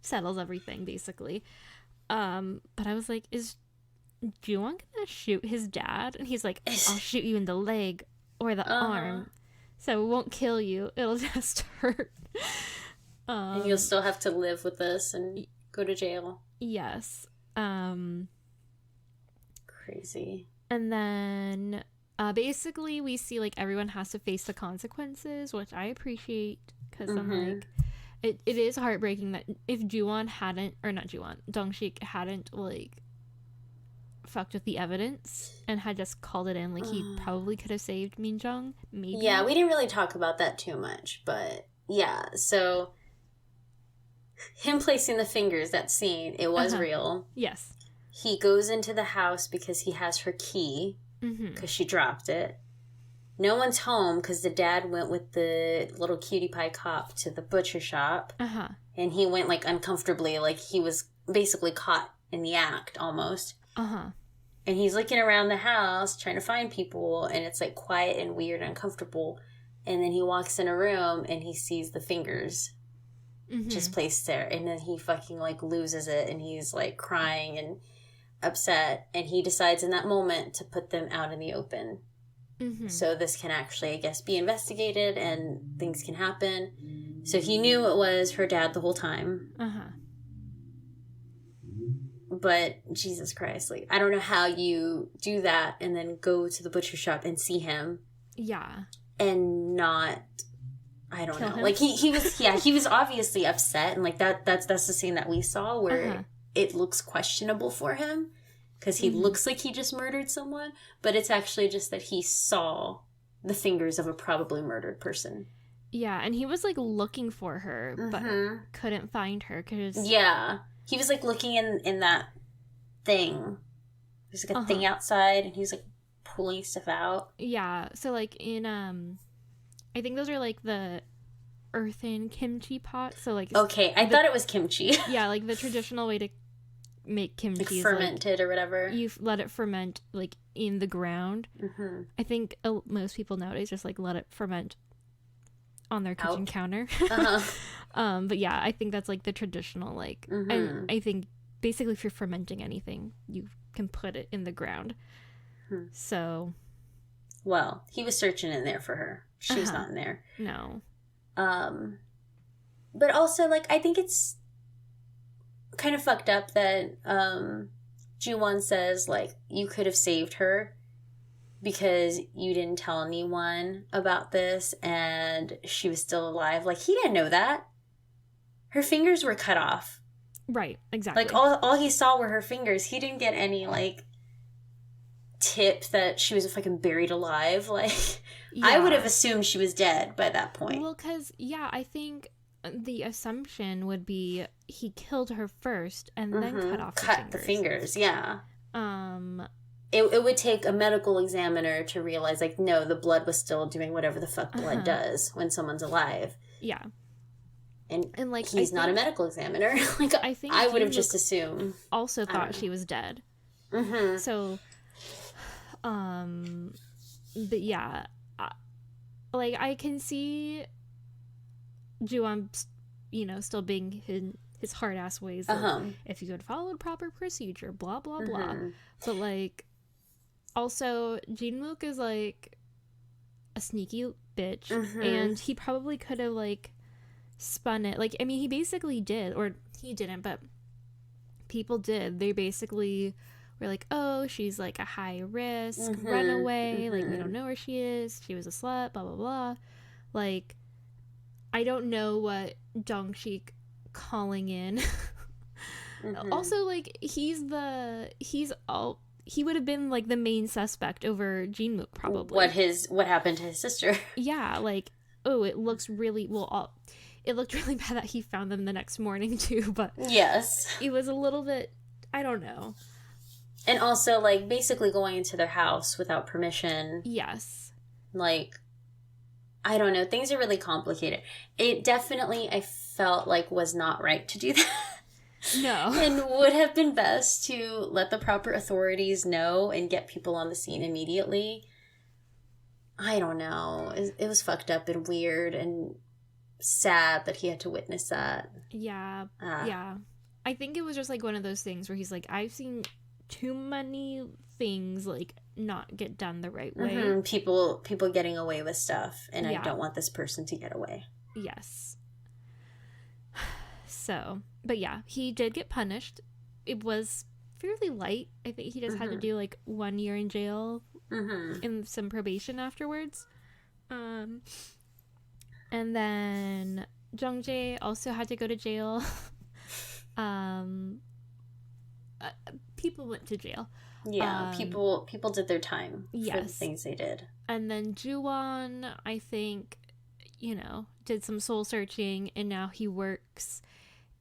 Speaker 1: settles everything basically. But I was like, is Ju-won gonna shoot his dad? And he's like, I'll shoot you in the leg or the arm, so it won't kill you, it'll just hurt.
Speaker 2: And you'll still have to live with this and go to jail.
Speaker 1: Yes.
Speaker 2: Crazy.
Speaker 1: And then basically we see like everyone has to face the consequences, which I appreciate, because I'm like, it is heartbreaking that if Ju-won hadn't, or not Ju-won, Dong-shik hadn't like fucked with the evidence and had just called it in, like he probably could have saved Min-jung, maybe.
Speaker 2: Yeah, we didn't really talk about that too much, but yeah, so him placing the fingers, that scene, it was real.
Speaker 1: Yes.
Speaker 2: He goes into the house because he has her key, because she dropped it. No one's home because the dad went with the little cutie pie cop to the butcher shop. And he went, like, uncomfortably, like he was basically caught in the act, almost. And he's looking around the house trying to find people, and it's, like, quiet and weird and uncomfortable. And then he walks in a room, and he sees the fingers just placed there. And then he fucking, like, loses it, and he's, like, crying and upset. And he decides in that moment to put them out in the open. So this can actually, I guess, be investigated, and things can happen. So he knew it was her dad the whole time. But, Jesus Christ, like, I don't know how you do that and then go to the butcher shop and see him.
Speaker 1: Yeah.
Speaker 2: And not, I don't know.
Speaker 1: Him?
Speaker 2: Like, he was obviously upset, and, like, that's the scene that we saw where it looks questionable for him, because he looks like he just murdered someone, but it's actually just that he saw the fingers of a probably murdered person.
Speaker 1: Yeah, and he was, like, looking for her, but couldn't find her, because...
Speaker 2: Yeah. He was, like, looking in that thing. There's, like, a thing outside, and he's, like, pulling stuff out.
Speaker 1: Yeah, so, like, in, I think those are, like, the earthen kimchi pots, so, like...
Speaker 2: Okay, I thought it was kimchi.
Speaker 1: Yeah, like, the traditional way to make kimchi
Speaker 2: like
Speaker 1: is,
Speaker 2: fermented, or whatever.
Speaker 1: You let it ferment, like, in the ground. I think most people nowadays just, like, let it ferment on their kitchen counter. But yeah, I think that's, like, the traditional, like, and I think basically if you're fermenting anything, you can put it in the ground. So,
Speaker 2: well, he was searching in there for her. She's not in there.
Speaker 1: No.
Speaker 2: But also, like, I think it's kind of fucked up that Ju-won says, like, you could have saved her because you didn't tell anyone about this and she was still alive. Like, he didn't know that. Her fingers were cut off.
Speaker 1: Right, exactly.
Speaker 2: Like, all he saw were her fingers. He didn't get any, like, tip that she was fucking buried alive. Like, yeah. I would have assumed she was dead by that point.
Speaker 1: Well, because, yeah, I think the assumption would be he killed her first and then cut off
Speaker 2: the fingers. Yeah. It would take a medical examiner to realize, like, no, the blood was still doing whatever the fuck blood does when someone's alive.
Speaker 1: Yeah.
Speaker 2: And like, he's not a medical examiner. Like, I would have just assumed.
Speaker 1: Also thought she was dead. So, but yeah, like, I can see Ju-won, you know, still being his hard ass ways. Like, if you had followed proper procedure, blah blah blah. But, like, also Jin-wook is, like, a sneaky bitch, and he probably could have, like, spun it. Like, I mean, he basically did, or he didn't, but people did. They basically were like, oh, she's, like, a high risk runaway, like, we don't know where she is, she was a slut, blah blah blah. Like, I don't know what Dong-sik calling in. Also, like, he would have been, like, the main suspect over Jin-wook, probably.
Speaker 2: What happened to his sister?
Speaker 1: Yeah, like, oh, it looks really, it looked really bad that he found them the next morning, too, but... Yes. It was a little bit, I don't know.
Speaker 2: And also, like, basically going into their house without permission.
Speaker 1: Yes.
Speaker 2: Like, I don't know. Things are really complicated. It definitely, I felt like, was not right to do that.
Speaker 1: No.
Speaker 2: And would have been best to let the proper authorities know and get people on the scene immediately. I don't know. It was fucked up and weird and sad that he had to witness that.
Speaker 1: Yeah. Yeah. I think it was just, like, one of those things where he's like, I've seen too many things, like, not get done the right way.
Speaker 2: People getting away with stuff, and I don't want this person to get away.
Speaker 1: Yes. So, but yeah, he did get punished. It was fairly light. I think he just had to do, like, 1 year in jail and some probation afterwards. And then Jung-jae also had to go to jail. People went to jail.
Speaker 2: Yeah, people did their time for the things they did.
Speaker 1: And then Ju-won, I think, you know, did some soul searching, and now he works.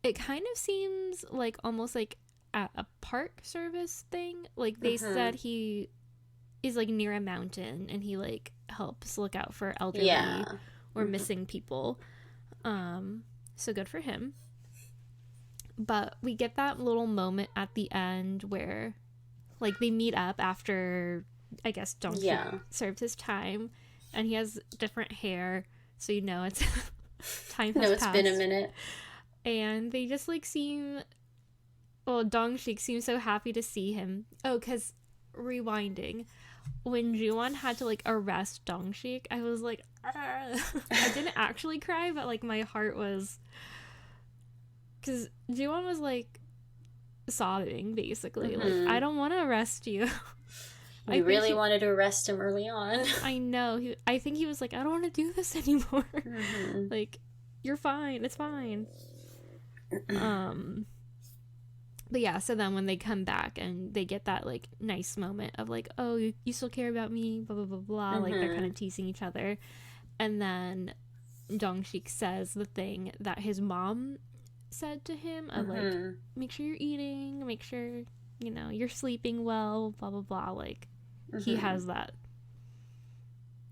Speaker 1: It kind of seems like almost like at a park service thing. Like, they said he is, like, near a mountain, and he, like, helps look out for elderly or missing people. So good for him. But we get that little moment at the end where, like, they meet up after, I guess, Dong-sik served his time, and he has different hair, so you know it's time has passed.
Speaker 2: Been a minute.
Speaker 1: And they just, like, Dong-sik seems so happy to see him. Oh, because, rewinding, when Ju-won had to, like, arrest Dong-sik, I was like, I didn't actually cry, but, like, my heart was... Because Ju-won was, like, sobbing, basically. Like, I don't want to arrest you.
Speaker 2: I really wanted to arrest him early on.
Speaker 1: I know. I think he was like, I don't want to do this anymore. Like, you're fine. It's fine. But yeah, so then when they come back and they get that like nice moment of like, oh, you still care about me, blah blah blah blah, like they're kind of teasing each other, and then Dong-shik says the thing that his mom said to him of like, make sure you're eating, make sure you're sleeping well, blah blah blah. Like he has that,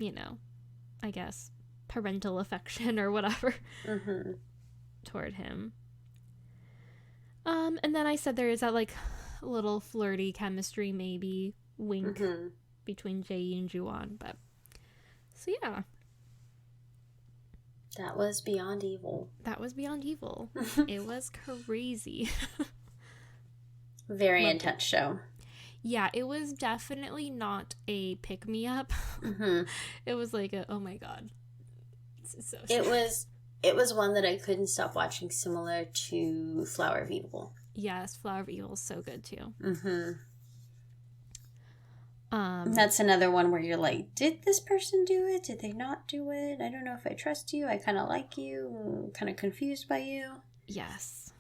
Speaker 1: I guess parental affection or whatever toward him. And then I said there is that like little flirty chemistry, maybe wink between Jae and Ju-won, but so yeah.
Speaker 2: That was beyond evil.
Speaker 1: It was crazy.
Speaker 2: Very intense show.
Speaker 1: Yeah, it was definitely not a pick-me-up. It was like oh my god. It's so sad.
Speaker 2: It was one that I couldn't stop watching, similar to Flower of Evil.
Speaker 1: Yes, Flower of Evil is so good too.
Speaker 2: That's another one where you're like, did this person do it? Did they not do it? I don't know if I trust you. I kind of like you. I'm kind of confused by you.
Speaker 1: Yes.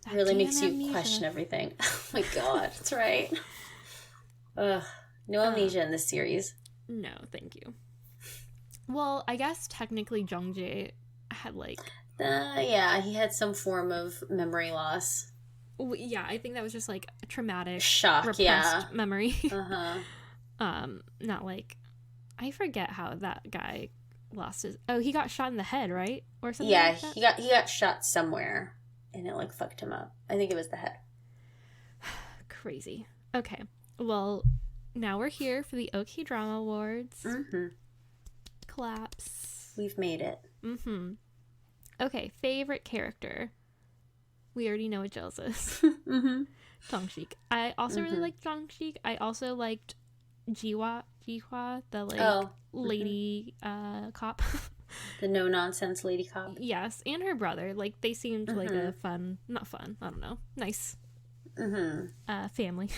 Speaker 2: That really makes you question everything. Oh my god, that's right. Ugh. No amnesia in this series.
Speaker 1: No, thank you. Well, I guess technically Jung-jae had like...
Speaker 2: yeah, he had some form of memory loss.
Speaker 1: Yeah, I think that was just like a traumatic,
Speaker 2: shock,
Speaker 1: repressed memory. Not like... I forget how that guy lost his... Oh, he got shot in the head, right? Or something like that?
Speaker 2: he got shot somewhere, and it like fucked him up. I think it was the head.
Speaker 1: Crazy. Okay, well, now we're here for the OK Drama Awards. Claps.
Speaker 2: We've made it.
Speaker 1: Okay, favorite character. We already know what Jill's is. Dong-shik. I also really liked Dong-shik. I also liked Jihwa, the like lady cop.
Speaker 2: The no nonsense lady cop.
Speaker 1: Yes, and her brother. Like they seemed like a not fun. I don't know, nice family.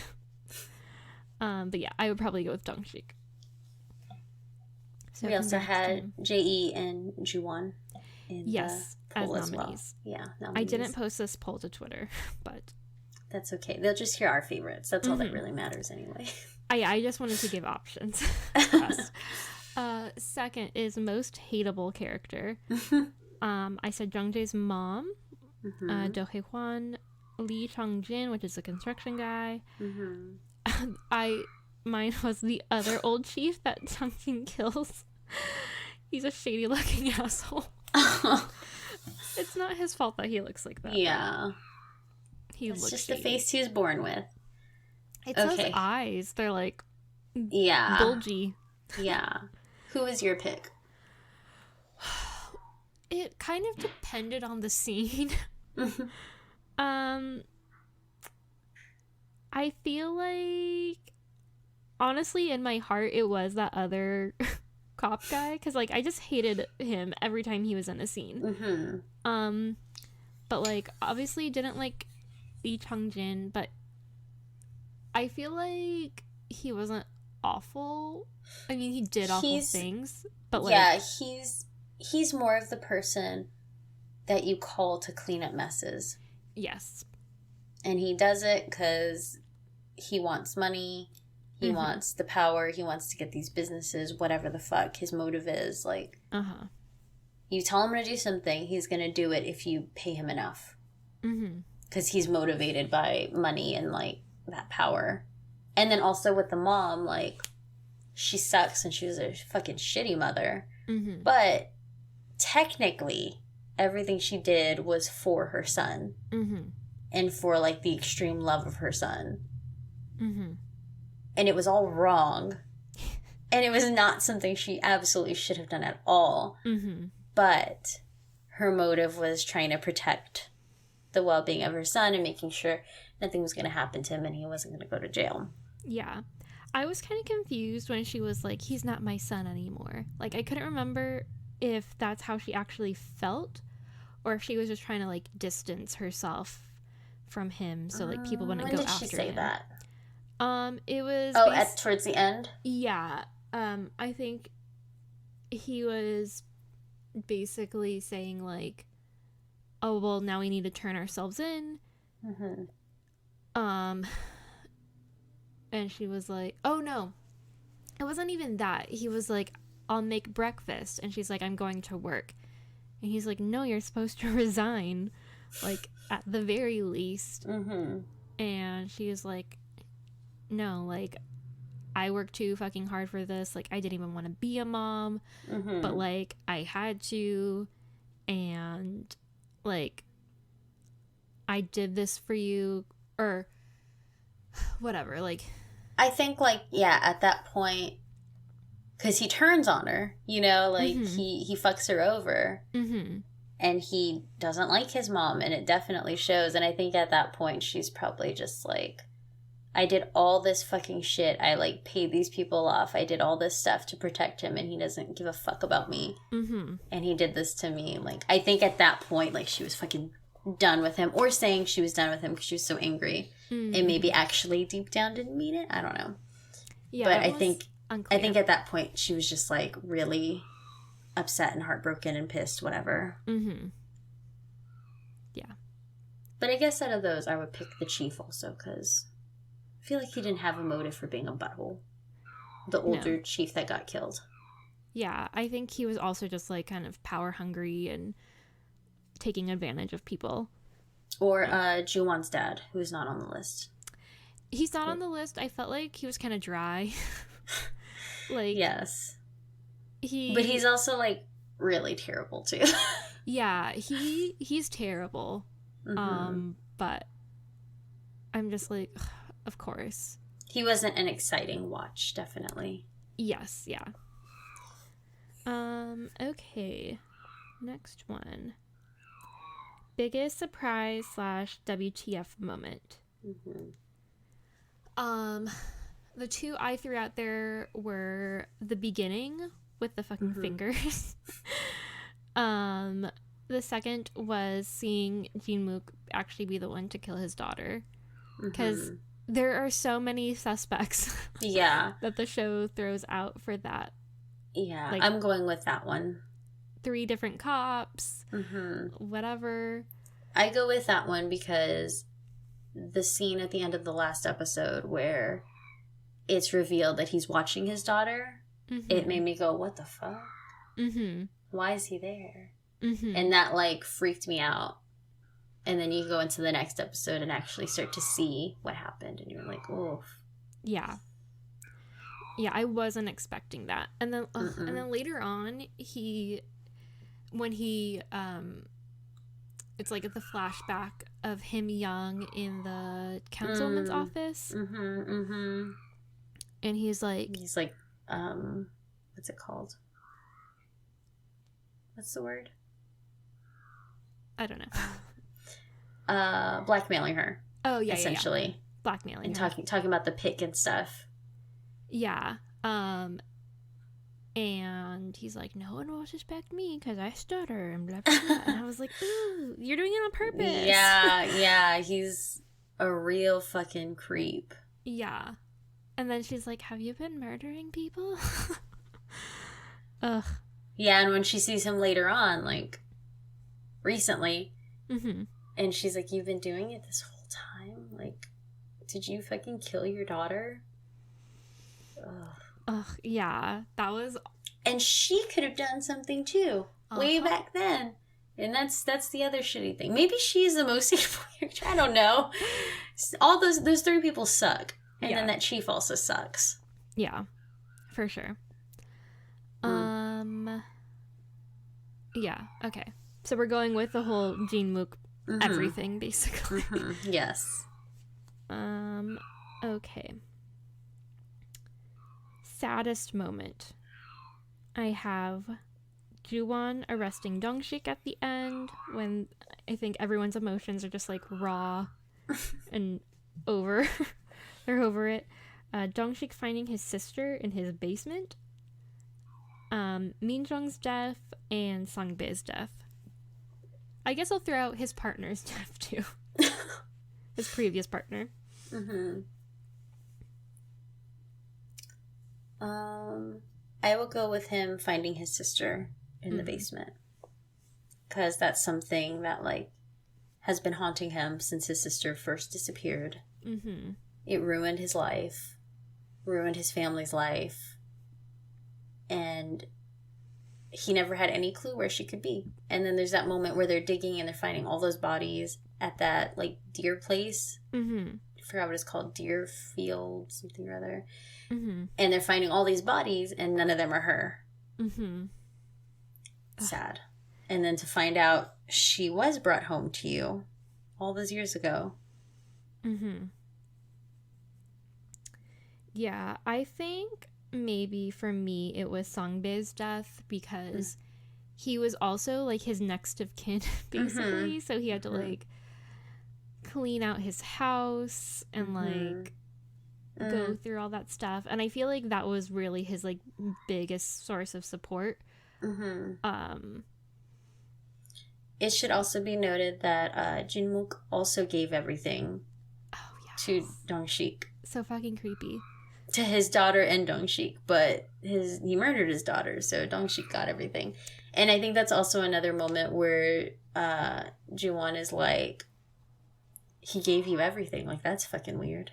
Speaker 1: But yeah, I would probably go with Dong-shik. So
Speaker 2: we also had Jae and Ju-won in the poll
Speaker 1: as
Speaker 2: as
Speaker 1: nominees.
Speaker 2: Well. Yeah, nominees.
Speaker 1: I didn't post this poll to Twitter, but
Speaker 2: that's okay. They'll just hear our favorites. That's all that really matters anyway.
Speaker 1: I just wanted to give options. Second is most hateable character. I said Jung-jae's mom, Do Hye-hwan, Lee Chong-jin, which is the construction guy. Mine was the other old chief that Chung-jin kills. He's a shady looking asshole. It's not his fault that he looks like that.
Speaker 2: Yeah.
Speaker 1: It's
Speaker 2: just
Speaker 1: shady.
Speaker 2: The face he was born with.
Speaker 1: It's those eyes. They're like bulgy.
Speaker 2: Yeah. Who was your pick?
Speaker 1: It kind of depended on the scene. I feel like honestly in my heart it was that other cop guy, because like I just hated him every time he was in a scene. But like obviously didn't like Lee Chong-jin, but I feel like he wasn't awful. I mean, he did awful things, but like
Speaker 2: he's more of the person that you call to clean up messes.
Speaker 1: Yes.
Speaker 2: And he does it because he wants money. He wants the power. He wants to get these businesses, whatever the fuck his motive is. Like, you tell him to do something, he's going to do it if you pay him enough. Because he's motivated by money and, like, that power. And then also with the mom, like, she sucks and she was a fucking shitty mother. But technically, everything she did was for her son. And for, like, the extreme love of her son. And it was all wrong. And it was not something she absolutely should have done at all. But her motive was trying to protect the well-being of her son and making sure nothing was going to happen to him and he wasn't going to go to jail.
Speaker 1: Yeah. I was kind of confused when she was like, he's not my son anymore. Like, I couldn't remember if that's how she actually felt or if she was just trying to, like, distance herself from him so, like, people wouldn't go after him.
Speaker 2: When did she say that?
Speaker 1: It was...
Speaker 2: towards the end?
Speaker 1: Yeah. I think he was basically saying, like, oh, well, now we need to turn ourselves in
Speaker 2: Mm-hmm.
Speaker 1: And she was like, oh no, it wasn't even that. He was like, I'll make breakfast. And she's like, I'm going to work. And he's like, no, you're supposed to resign, like, at the very least.
Speaker 2: Mm-hmm.
Speaker 1: And she was like, no, like, I worked too fucking hard for this. Like, I didn't even want to be a mom,
Speaker 2: Mm-hmm.
Speaker 1: but, like, I had to. And, like, I did this for you, or whatever. Like,
Speaker 2: I think, like, yeah, at that point, because he turns on her, you know, like,
Speaker 1: mm-hmm.
Speaker 2: he fucks her over.
Speaker 1: Mm-hmm.
Speaker 2: And he doesn't like his mom, and it definitely shows. And I think at that point, she's probably just like, I did all this fucking shit. I, like, paid these people off. I did all this stuff to protect him, and he doesn't give a fuck about me.
Speaker 1: Mm-hmm.
Speaker 2: And he did this to me. Like, I think at that point, like, she was fucking done with him, or saying she was done with him because she was so angry. Mm-hmm. And maybe actually deep down didn't mean it. I don't know. Yeah, but I think at that point, she was just, like, really upset and heartbroken and pissed, whatever.
Speaker 1: Mm-hmm. Yeah.
Speaker 2: But I guess out of those, I would pick the chief also, because I feel like he didn't have a motive for being a butthole. The older chief that got killed.
Speaker 1: Yeah, I think he was also just, like, kind of power hungry and taking advantage of people.
Speaker 2: Or Ju-won's dad, who's not on the list.
Speaker 1: He's not on the list. I felt like he was kind of dry. Like,
Speaker 2: yes. But he's also, like, really terrible, too.
Speaker 1: Yeah, he's terrible. Mm-hmm. But I'm just like, ugh, of course.
Speaker 2: He wasn't an exciting watch, definitely.
Speaker 1: Yes, yeah. Okay. Next one. Biggest surprise / WTF moment.
Speaker 2: Mm-hmm.
Speaker 1: The two I threw out there were the beginning with the fucking fingers. The second was seeing Jin-goo actually be the one to kill his daughter. Because there are so many suspects.
Speaker 2: Yeah.
Speaker 1: That the show throws out for that.
Speaker 2: Yeah, like, I'm going with that one.
Speaker 1: 3 different cops. Whatever. I
Speaker 2: go with that one because the scene at the end of the last episode where it's revealed that he's watching his daughter, it made me go, what the fuck? Why is he there? And that, like, freaked me out. And then you go into the next episode and actually start to see what happened, and you're like, oof.
Speaker 1: Yeah. Yeah, I wasn't expecting that. And then later on, when he it's like at the flashback of him young in the councilman's office. And he's like, what's it called? What's the word? I don't know.
Speaker 2: Blackmailing her.
Speaker 1: Oh, yeah,
Speaker 2: essentially.
Speaker 1: Yeah. Blackmailing
Speaker 2: and
Speaker 1: her.
Speaker 2: talking about the pick and stuff.
Speaker 1: Yeah. And he's like, no one will suspect me because I stutter and blah, blah, blah. And I was like, ooh, you're doing it on purpose.
Speaker 2: Yeah, he's a real fucking creep.
Speaker 1: Yeah. And then she's like, have you been murdering people? Ugh.
Speaker 2: Yeah, and when she sees him later on, like, recently, and she's like, you've been doing it this whole time? Like, did you fucking kill your daughter?
Speaker 1: Ugh, yeah, that was...
Speaker 2: And she could have done something, too, way back then. And that's the other shitty thing. Maybe she's the most hateful character. I don't know. All those 3 people suck. And then that chief also sucks.
Speaker 1: Yeah, for sure. Yeah, okay. So we're going with the whole Jin-goo everything, basically.
Speaker 2: Yes.
Speaker 1: Okay. Saddest moment. I have Ju-won arresting Dong-sik at the end when I think everyone's emotions are just like raw and over. They're over it. Dong-sik finding his sister in his basement. Min-jung's death and Sang-bae's death. I guess I'll throw out his partner's death too. His previous partner.
Speaker 2: I will go with him finding his sister in the basement. Because that's something that, like, has been haunting him since his sister first disappeared.
Speaker 1: Mm-hmm.
Speaker 2: It ruined his life, ruined his family's life, and he never had any clue where she could be. And then there's that moment where they're digging and they're finding all those bodies at that, like, deer place.
Speaker 1: Mm-hmm.
Speaker 2: I forgot what it's called, deer field, something or other.
Speaker 1: Mm-hmm.
Speaker 2: And they're finding all these bodies, and none of them are her.
Speaker 1: Mm-hmm.
Speaker 2: Sad. And then to find out she was brought home to you all those years ago.
Speaker 1: Mm-hmm. Yeah, I think maybe for me it was Songbei's death because he was also like his next of kin, basically. So he had to like clean out his house and like go through all that stuff. And I feel like that was really his like biggest source of support.
Speaker 2: It should also be noted that Jin-goo also gave everything to Dong-sik.
Speaker 1: So fucking creepy.
Speaker 2: To his daughter and Dong-sik, but he murdered his daughter, so Dong-sik got everything. And I think that's also another moment where Ji-won is like, he gave you everything. Like, that's fucking weird.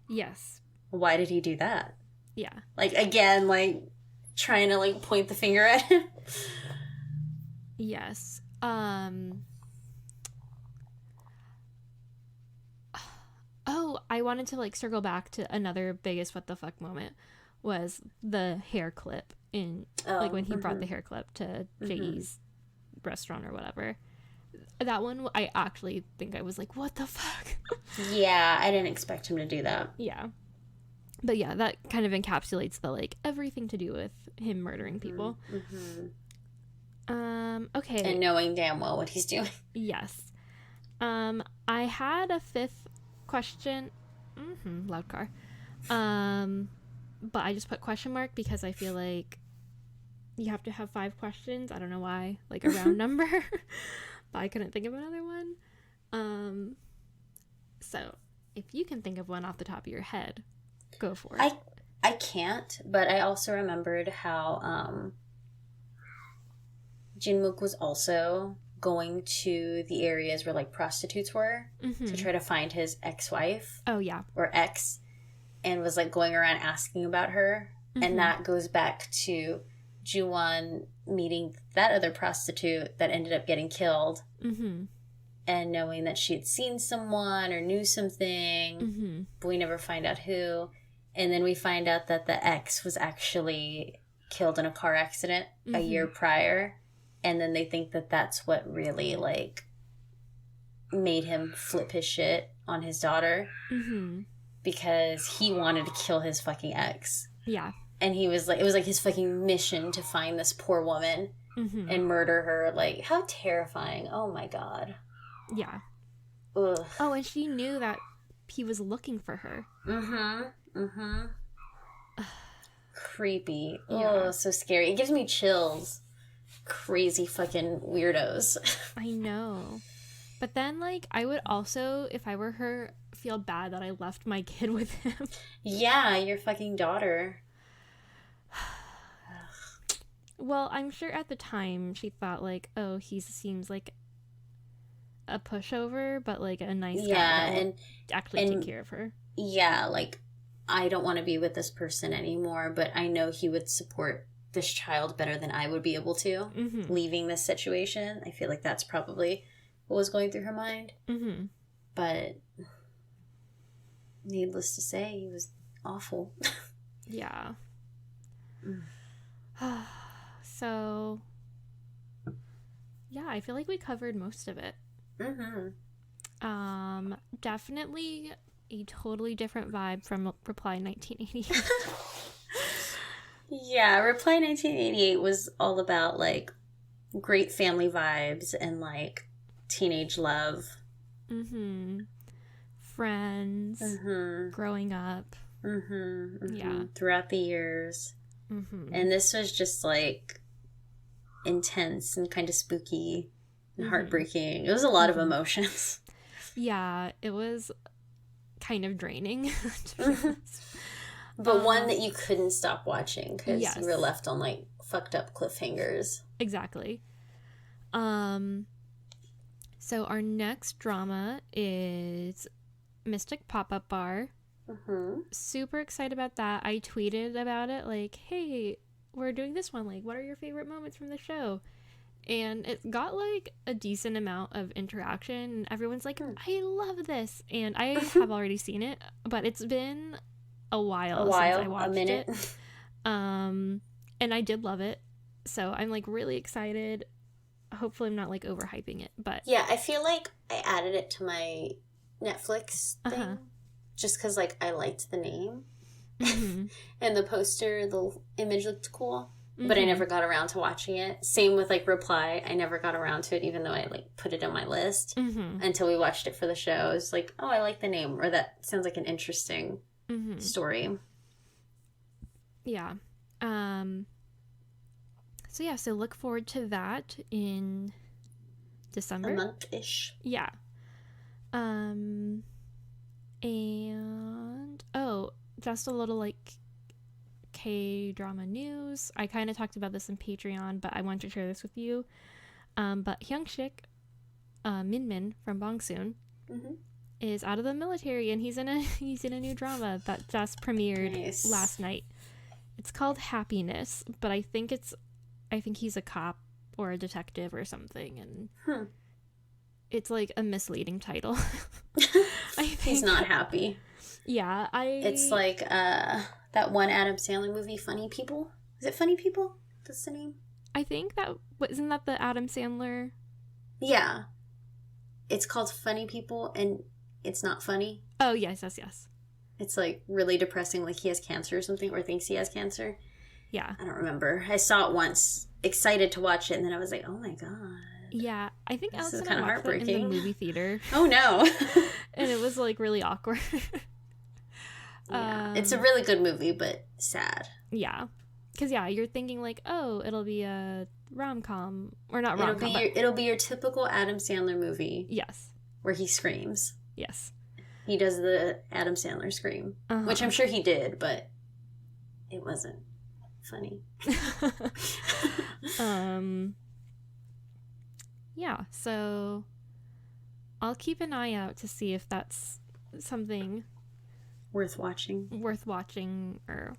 Speaker 1: Yes.
Speaker 2: Why did he do that?
Speaker 1: Yeah.
Speaker 2: Like, again, like, trying to, like, point the finger at him.
Speaker 1: Yes. Oh, I wanted to like circle back to another biggest what the fuck moment was the hair clip in like when he brought the hair clip to Jae's restaurant or whatever. That one I actually think I was like, what the fuck?
Speaker 2: Yeah, I didn't expect him to do that.
Speaker 1: Yeah. But yeah, that kind of encapsulates the like everything to do with him murdering people. Okay.
Speaker 2: And knowing damn well what he's doing.
Speaker 1: Yes. I had a fifth question. Loud car. But I just put question mark because I feel like you have to have 5 questions. I don't know why, like a round number. But I couldn't think of another one. So if you can think of one off the top of your head, go for it.
Speaker 2: I can't, but I also remembered how Jin-goo was also going to the areas where like prostitutes were to try to find his ex-wife.
Speaker 1: Oh yeah.
Speaker 2: Or ex, and was like going around asking about her. And that goes back to Ji-won meeting that other prostitute that ended up getting killed. And knowing that she had seen someone or knew something, but we never find out who. And then we find out that the ex was actually killed in a car accident a year prior. And then they think that that's what really, like, made him flip his shit on his daughter. Because he wanted to kill his fucking ex.
Speaker 1: Yeah.
Speaker 2: And he was like, it was like his fucking mission to find this poor woman and murder her. Like, how terrifying. Oh my God.
Speaker 1: Yeah.
Speaker 2: Ugh.
Speaker 1: Oh, and she knew that he was looking for her.
Speaker 2: Creepy.
Speaker 1: Yeah.
Speaker 2: Oh, so scary. It gives me chills. Crazy fucking weirdos.
Speaker 1: I know. But then, like, I would also, if I were her, feel bad that I left my kid with him.
Speaker 2: Yeah, your fucking daughter.
Speaker 1: Well, I'm sure at the time she thought, like, oh, he seems like a pushover, but, like, a nice guy that will actually take care of her.
Speaker 2: Yeah, like, I don't want to be with this person anymore, but I know he would support this child better than I would be able to, leaving this situation. I feel like that's probably what was going through her mind. But needless to say, he was awful.
Speaker 1: Yeah. So, yeah, I feel like we covered most of it. Definitely a totally different vibe from Reply 1988.
Speaker 2: Yeah, Reply 1988 was all about, like, great family vibes and, like, teenage love.
Speaker 1: Friends. Growing up. Yeah.
Speaker 2: Throughout the years. And this was just, like, intense and kind of spooky and heartbreaking. It was a lot of emotions.
Speaker 1: Yeah, it was kind of draining, to be honest.
Speaker 2: But one that you couldn't stop watching because
Speaker 1: yes.
Speaker 2: you were left on, like, fucked up cliffhangers.
Speaker 1: Exactly. So our next drama is Mystic Pop-Up Bar. Super excited about that. I tweeted about it like, hey, we're doing this one. Like, what are your favorite moments from the show? And it got like a decent amount of interaction. Everyone's like, I love this. And I have already seen it, but it's been a while since I watched it. And I did love it. So I'm like really excited. Hopefully I'm not like overhyping it, but
Speaker 2: yeah, I feel like I added it to my Netflix thing just because like I liked the name and the poster, the image looked cool, but I never got around to watching it. Same with like Reply, I never got around to it even though I like put it on my list until we watched it for the show. I was like, oh, I like the name, or that sounds like an interesting story.
Speaker 1: Yeah. So yeah, so look forward to that in December.
Speaker 2: A month-ish.
Speaker 1: Yeah. And just a little like K-drama news. I kind of talked about this in Patreon, but I wanted to share this with you. But Hyung-sik, Min from Bongsoon, is out of the military, and he's in a new drama that just premiered last night. It's called Happiness, but I think he's a cop or a detective or something, and it's like a misleading title. I think
Speaker 2: he's not happy.
Speaker 1: Yeah,
Speaker 2: It's like that one Adam Sandler movie, Funny People. Is it Funny People? That's the name.
Speaker 1: I think isn't that the Adam Sandler?
Speaker 2: Yeah, it's called Funny People, and it's not funny.
Speaker 1: Oh yes.
Speaker 2: It's like really depressing, like he has cancer or something, or thinks he has cancer.
Speaker 1: Yeah.
Speaker 2: I don't remember. I saw it once, excited to watch it, and then I was like, oh my god.
Speaker 1: Yeah, I think
Speaker 2: Alex
Speaker 1: and I watched it in the movie theater.
Speaker 2: Oh no.
Speaker 1: And it was like really awkward.
Speaker 2: Yeah. It's a really good movie, but sad.
Speaker 1: Yeah. Because you're thinking like, oh, it'll be a rom-com, or not rom-com.
Speaker 2: It'll be your typical Adam Sandler movie.
Speaker 1: Yes.
Speaker 2: Where he screams.
Speaker 1: Yes.
Speaker 2: He does the Adam Sandler scream, which I'm sure he did, but it wasn't funny.
Speaker 1: Yeah, so I'll keep an eye out to see if that's something
Speaker 2: worth watching,
Speaker 1: or,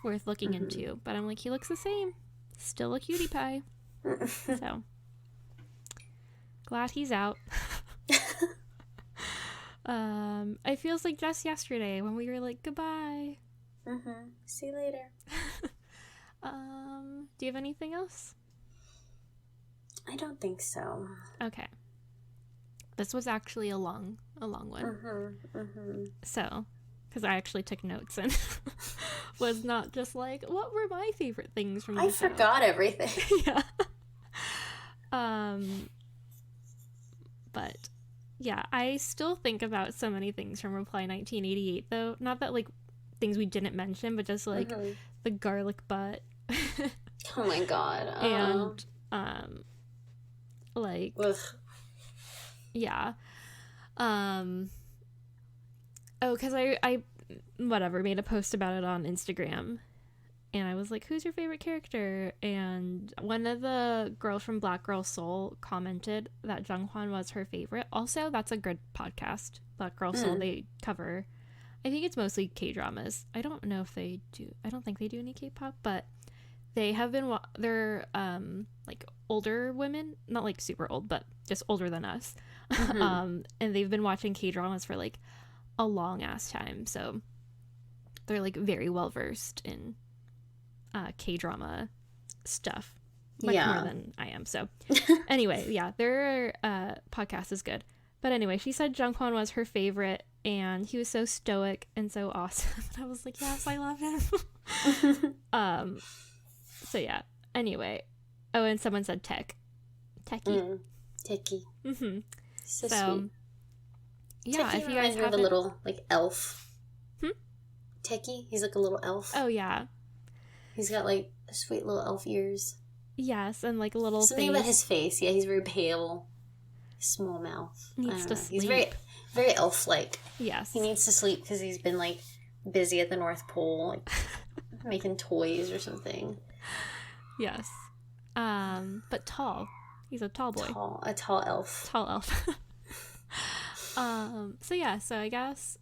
Speaker 1: worth looking into. But I'm like, he looks the same. Still a cutie pie. So, glad he's out. It feels like just yesterday when we were like, goodbye.
Speaker 2: See you later.
Speaker 1: Do you have anything else?
Speaker 2: I don't think so.
Speaker 1: Okay. This was actually a long one. So, because I actually took notes and was not just like, what were my favorite things from the show? I
Speaker 2: forgot everything.
Speaker 1: Yeah. But yeah, I still think about so many things from Reply 1988, though. Not that like things we didn't mention, but just like the garlic butt.
Speaker 2: Oh my god.
Speaker 1: And like
Speaker 2: ugh.
Speaker 1: Yeah. Because I made a post about it on Instagram, and I was like, who's your favorite character? And one of the girls from Black Girl Soul commented that Jung-hwan was her favorite. Also, that's a good podcast, Black Girl Soul. They cover, I think it's mostly K-dramas. I don't know if they do, I don't think they do any K-pop, but they have been, they're like older women, not like super old, but just older than us. And they've been watching K-dramas for like a long ass time, so they're like very well versed in K-drama stuff, much more than I am. So anyway, yeah, their podcast is good. But anyway, she said Jung-hwan was her favorite, and he was so stoic and so awesome. And I was like, yes, I love him. So yeah. Anyway, and someone said Techie.
Speaker 2: Techie. So sweet.
Speaker 1: Yeah,
Speaker 2: Techie, if you guys have a little like elf. Techie, he's like a little elf.
Speaker 1: Oh yeah.
Speaker 2: He's got like sweet little elf ears.
Speaker 1: Yes, and like a little
Speaker 2: something about his face. Yeah, he's very pale. Small mouth.
Speaker 1: Needs to sleep.
Speaker 2: He's very, very elf-like.
Speaker 1: Yes.
Speaker 2: He needs to sleep because he's been like busy at the North Pole, like making toys or something.
Speaker 1: Yes. But tall. He's a tall boy.
Speaker 2: A tall elf.
Speaker 1: Tall elf. So I guess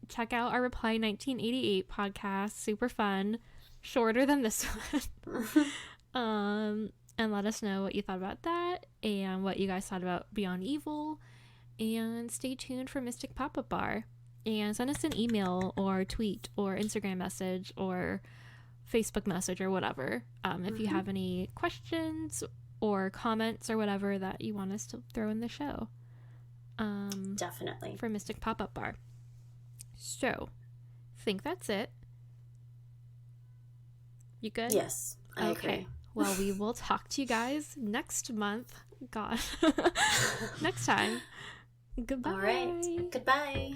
Speaker 1: check out our Reply 1988 podcast. Super fun. Shorter than this one. And let us know what you thought about that and what you guys thought about Beyond Evil. And stay tuned for Mystic Pop-Up Bar. And send us an email or tweet or Instagram message or Facebook message or whatever. If you have any questions or comments or whatever that you want us to throw in the show.
Speaker 2: Definitely.
Speaker 1: For Mystic Pop-Up Bar. So, I think that's it. You good?
Speaker 2: Yes, I agree.
Speaker 1: Well, we will talk to you guys next month. God. Next time. Goodbye.
Speaker 2: All right. Goodbye.